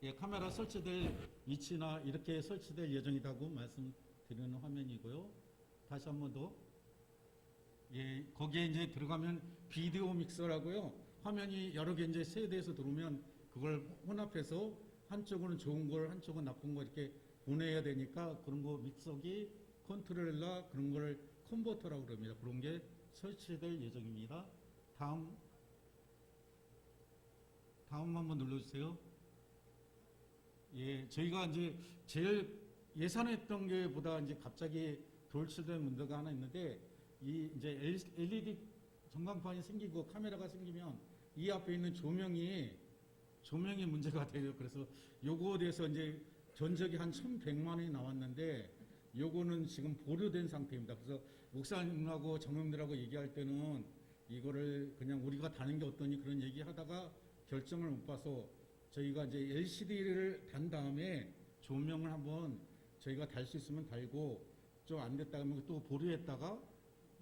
예, 카메라 설치될 위치나 이렇게 설치될 예정이라고 말씀드리는 화면이고요. 다시 한 번 더. 예, 거기에 이제 들어가면 비디오 믹서라고요. 화면이 여러 개 이제 세대에서 들어오면 그걸 혼합해서 한쪽은 좋은 걸, 한쪽은 나쁜 거 이렇게 보내야 되니까 그런 거 믹서기, 컨트롤러 그런 걸 컨버터라고 그럽니다. 그런 게 설치될 예정입니다. 다음 한번 눌러주세요. 예, 저희가 이제 제일 예산했던 게 보다 이제 갑자기 돌출된 문제가 하나 있는데 이 이제 LED 전광판이 생기고 카메라가 생기면 이 앞에 있는 조명이 문제가 돼요. 그래서 요거에 대해서 이제 전적이 한 1,100만 원이 나왔는데 요거는 지금 보류된 상태입니다. 그래서 목사님하고 장로님들하고 얘기할 때는 이거를 그냥 우리가 다는 게 어떠니 그런 얘기하다가 결정을 못 봐서 저희가 이제 LCD를 단 다음에 조명을 한번 저희가 달 수 있으면 달고 좀 안 됐다 하면 또 보류했다가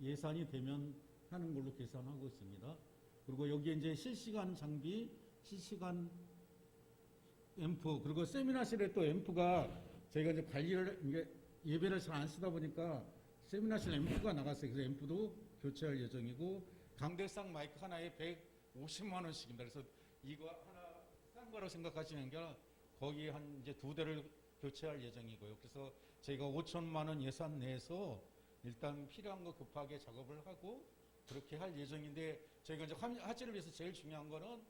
예산이 되면 하는 걸로 계산하고 있습니다. 그리고 여기에 이제 실시간 장비, 실시간 앰프 그리고 세미나실에 또 앰프가 저희가 이제 관리를 이게 예배를 잘 안 쓰다 보니까 세미나실 앰프가 나갔어요. 그래서 앰프도 교체할 예정이고 강대상 마이크 하나에 150만 원씩입니다. 그래서 이거 하나 싼 거라고 생각하시는 게 아니라 거기 한 이제 2대를 교체할 예정이고요. 그래서 저희가 5천만 원 예산 내에서 일단 필요한 거 급하게 작업을 하고 그렇게 할 예정인데 저희가 이제 화제를 위해서 제일 중요한 거는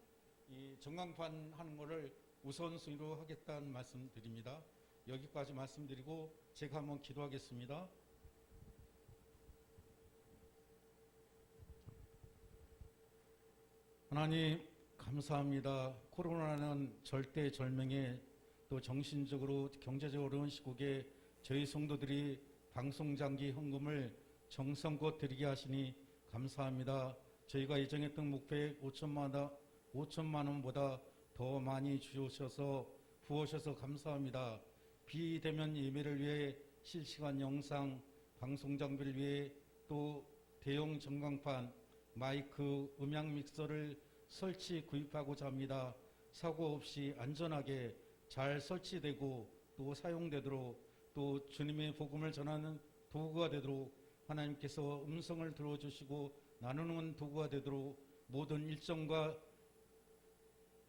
이 전광판 하는 거를 우선순위로 하겠다는 말씀 드립니다. 여기까지 말씀드리고 제가 한번 기도하겠습니다. 하나님 감사합니다. 코로나는 절대절명에 또 정신적으로 경제적으로 어려운 시국에 저희 성도들이 방송장기 헌금을 정성껏 드리게 하시니 감사합니다. 저희가 예정했던 목표에 5천만 원보다 더 많이 주셔서 부어셔서 감사합니다. 비대면 예배를 위해 실시간 영상 방송 장비를 위해 또 대형 전광판 마이크 음향 믹서를 설치 구입하고자 합니다. 사고 없이 안전하게 잘 설치되고 또 사용되도록 또 주님의 복음을 전하는 도구가 되도록 하나님께서 음성을 들어주시고 나누는 도구가 되도록 모든 일정과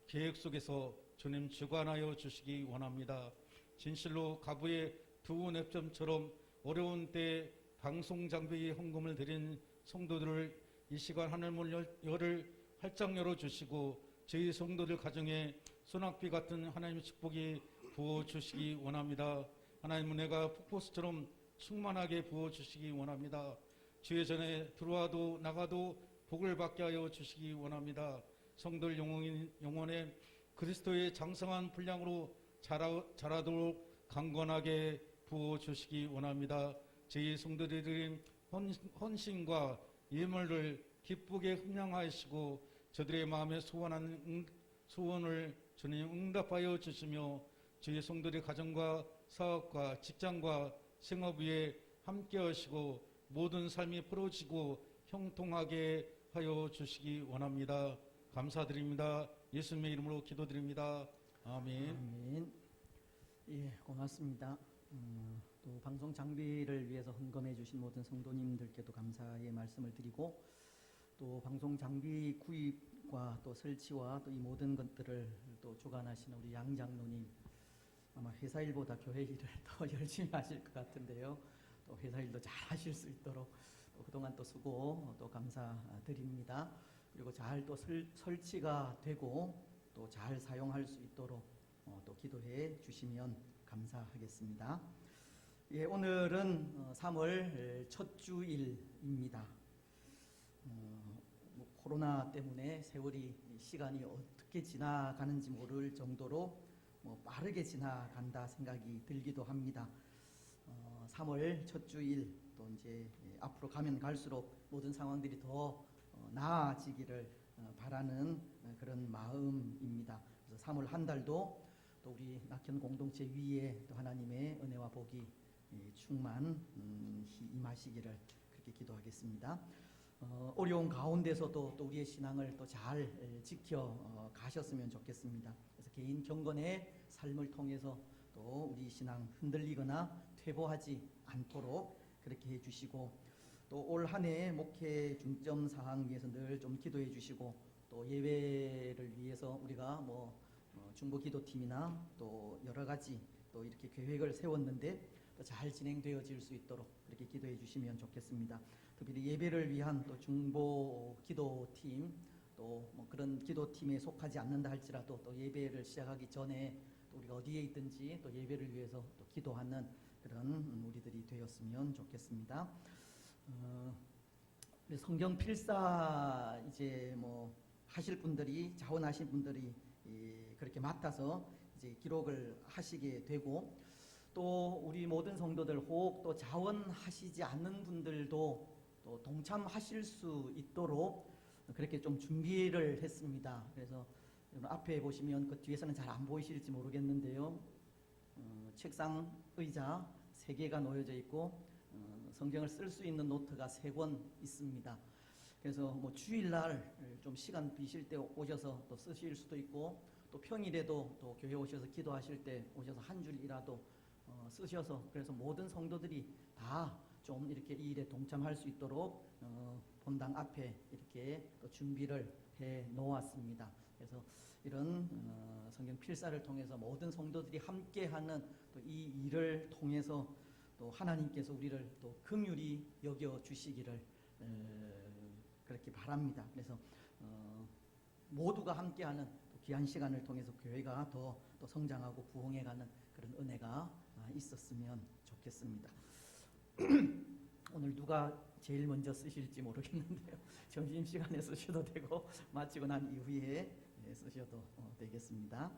계획 속에서 주님 주관하여 주시기 원합니다. 진실로 가부의 두 냅점처럼 어려운 때 방송 장비 헌금을 드린 성도들을 이 시간 하늘문 열을 활짝 열어주시고 저희 성도들 가정에 소낙비 같은 하나님의 축복이 부어주시기 원합니다. 하나님 은혜가 폭포수처럼 충만하게 부어주시기 원합니다. 주의 전에 들어와도 나가도 복을 받게 하여 주시기 원합니다. 성도들 영혼에 그리스도의 장성한 분량으로 자라도록 강건하게 부어주시기 원합니다. 저희 성도들이 드린 헌신과 예물을 기쁘게 흠양하시고 저들의 마음에 소원하는 소원을 주님 응답하여 주시며 저희 성도들의 가정과 사업과 직장과 생업 위에 함께 하시고 모든 삶이 풀어지고 형통하게 하여 주시기 원합니다. 감사드립니다. 예수님의 이름으로 기도드립니다. 아멘. 아멘. 예, 고맙습니다. 또 방송 장비를 위해서 헌금해 주신 모든 성도님들께도 감사의 말씀을 드리고 또 방송 장비 구입과 또 설치와 또 이 모든 것들을 또 주관하시는 우리 양 장로님 아마 회사 일보다 교회 일을 더 열심히 하실 것 같은데요. 또 회사 일도 잘 하실 수 있도록 또 그동안 또 수고 또 감사드립니다. 그리고 잘 또 설치가 되고 또 잘 사용할 수 있도록 또 기도해 주시면 감사하겠습니다. 예, 오늘은 3월 첫 주일입니다. 코로나 때문에 세월이 시간이 어떻게 지나가는지 모를 정도로 빠르게 지나간다 생각이 들기도 합니다. 3월 첫 주일 또 이제 앞으로 가면 갈수록 모든 상황들이 더 나아지기를 바라는 그런 마음입니다. 그래서 3월 한 달도 또 우리 낙현 공동체 위에 또 하나님의 은혜와 복이 충만 임하시기를 그렇게 기도하겠습니다. 어려운 가운데서도 또 우리의 신앙을 또 잘 지켜 가셨으면 좋겠습니다. 그래서 개인 경건의 삶을 통해서 또 우리 신앙 흔들리거나 퇴보하지 않도록 그렇게 해주시고 또 올 한 해 목회 중점 사항 위해서 늘 좀 기도해 주시고 또 예배를 위해서 우리가 중보 기도팀이나 또 여러 가지 또 이렇게 계획을 세웠는데 또 잘 진행되어질 수 있도록 그렇게 기도해 주시면 좋겠습니다. 특별히 예배를 위한 또 중보 기도팀 또 그런 기도팀에 속하지 않는다 할지라도 또 예배를 시작하기 전에 또 우리가 어디에 있든지 또 예배를 위해서 또 기도하는 그런 우리들이 되었으면 좋겠습니다. 성경 필사 이제 하실 분들이 자원하신 분들이 그렇게 맡아서 이제 기록을 하시게 되고 또 우리 모든 성도들 혹 또 자원하시지 않는 분들도 또 동참하실 수 있도록 그렇게 좀 준비를 했습니다. 그래서 앞에 보시면 그 뒤에서는 잘 안 보이실지 모르겠는데요. 책상 의자 3개가 놓여져 있고 성경을 쓸 수 있는 노트가 3권 있습니다. 그래서 뭐 주일날 좀 시간 비실 때 오셔서 또 쓰실 수도 있고, 또 평일에도 또 교회 오셔서 기도하실 때 오셔서 한 줄이라도 쓰셔서, 그래서 모든 성도들이 다 좀 이렇게 이 일에 동참할 수 있도록 본당 앞에 이렇게 또 준비를 해 놓았습니다. 그래서 이런 성경 필사를 통해서 모든 성도들이 함께하는 또 이 일을 통해서 또 하나님께서 우리를 또 긍휼히 여겨 주시기를 그렇게 바랍니다. 그래서 모두가 함께하는 또 귀한 시간을 통해서 교회가 더 성장하고 부흥해가는 그런 은혜가 있었으면 좋겠습니다. 오늘 누가 제일 먼저 쓰실지 모르겠는데요. 점심시간에 쓰셔도 되고 마치고 난 이후에 쓰셔도 되겠습니다.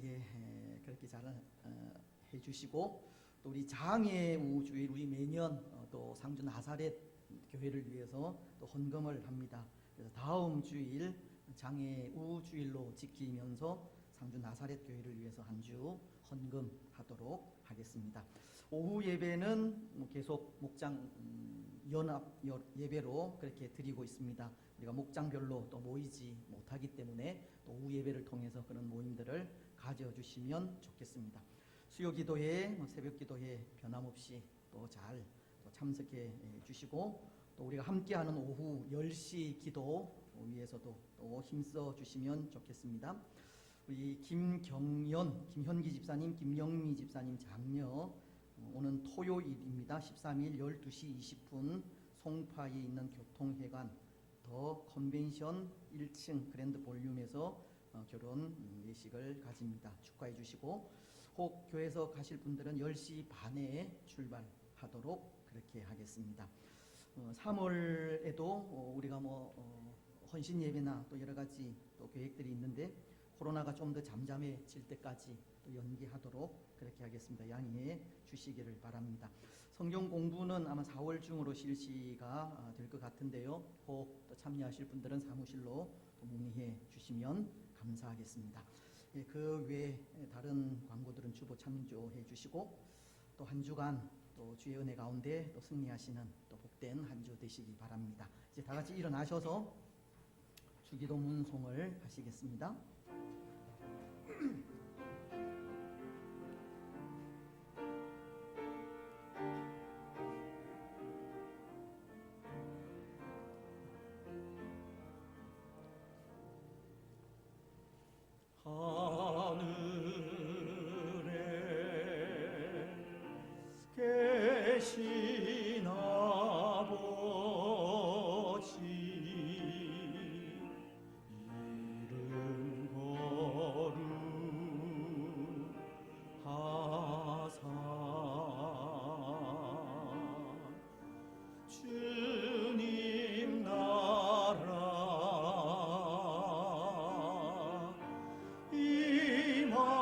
예, 그렇게 잘 해주시고, 또 우리 장애우 주일, 우리 매년 또 상주 나사렛 교회를 위해서 또 헌금을 합니다. 그래서 다음 주일 장애우 주일로 지키면서 상주 나사렛 교회를 위해서 한 주 헌금하도록 하겠습니다. 오후 예배는 계속 목장 연합 예배로 그렇게 드리고 있습니다. 우리가 목장별로 또 모이지 못하기 때문에 또 오후 예배를 통해서 그런 모임들을 가져주시면 좋겠습니다. 수요 기도회, 새벽 기도회 변함없이 또 잘 참석해 주시고, 또 우리가 함께하는 오후 10시 기도 위해서도 또 힘써 주시면 좋겠습니다. 우리 김현기 집사님, 김영미 집사님 장녀, 오는 토요일입니다. 13일 12시 20분 송파에 있는 교통회관 더 컨벤션 1층 그랜드 볼륨에서 결혼 예식을 가집니다. 축하해 주시고, 혹 교회에서 가실 분들은 10시 반에 출발하도록 그렇게 하겠습니다. 3월에도 우리가 헌신 예배나 또 여러 가지 또 계획들이 있는데, 코로나가 좀 더 잠잠해질 때까지 또 연기하도록 그렇게 하겠습니다. 양해해 주시기를 바랍니다. 성경 공부는 아마 4월 중으로 실시가 될 것 같은데요. 혹 또 참여하실 분들은 사무실로 또 문의해 주시면 감사하겠습니다. 예, 그 외에 다른 광고들은 주보 참조해 주시고, 또 한 주간 또 주의 은혜 가운데 또 승리하시는 또 복된 한 주 되시기 바랍니다. 이제 다 같이 일어나셔서 주기도 문송을 하시겠습니다. 하늘에 계신 아버지, 이름 거룩하사 주님 나라 임하시고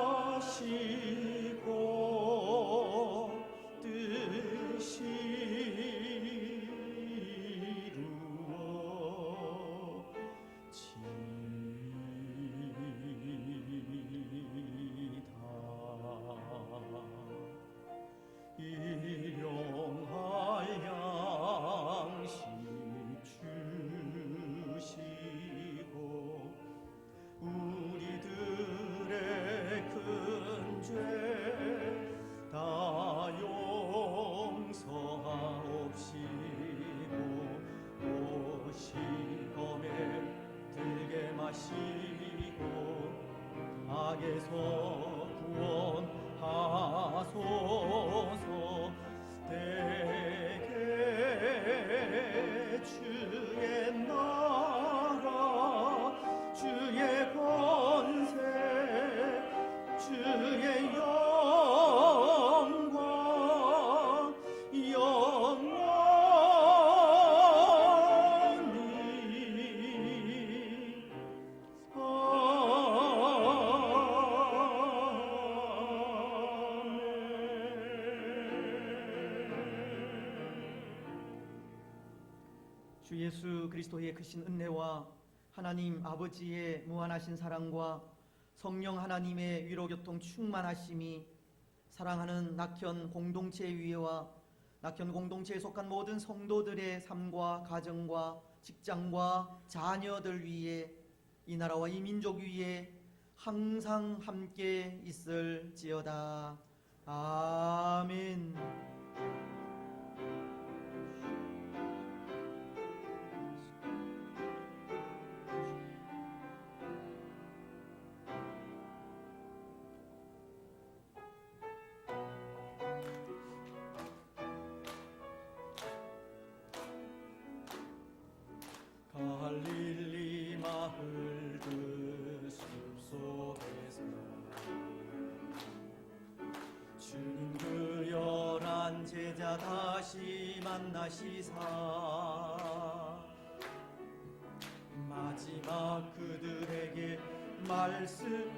뜻이 이루어지이다. 일용할 양식 주시고 우리들의 큰 죄 다 용서하옵시고 시험에 들게 마시고 악에서 구원하소서. 대개 주의 나라 주의 권세 주의 영광 영원히 주 예수 그리스도의 크신 은혜와 하나님 아버지의 무한하신 사랑과 성령 하나님의 위로교통 충만하심이 사랑하는 낙현 공동체 위에와 낙현 공동체에 속한 모든 성도들의 삶과 가정과 직장과 자녀들 위해 이 나라와 이 민족 위에 항상 함께 있을지어다. 아멘. 갈릴리 마을 그 숲속에서 주님 그 11 제자 다시 만나시사 마지막 그들에게 말씀하시기를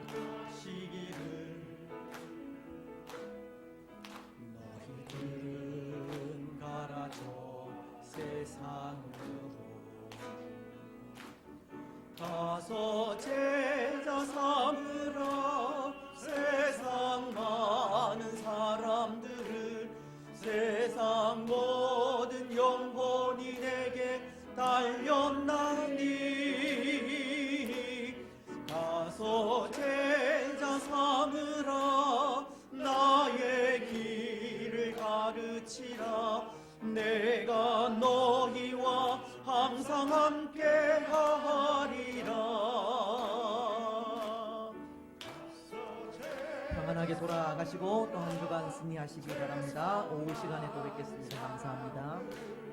너희들은 가라 저 세상으로 가서 제자 삼으라 세상 많은 사람들을 세상 모든 영혼이 내게 달렸나니 가서 제자 삼으라 나의 길을 가르치라 내가 너희와 항상 함께 하리라. 평안하게 돌아가시고 또 한 주간 승리하시기 바랍니다. 오후 시간에 또 뵙겠습니다. 감사합니다.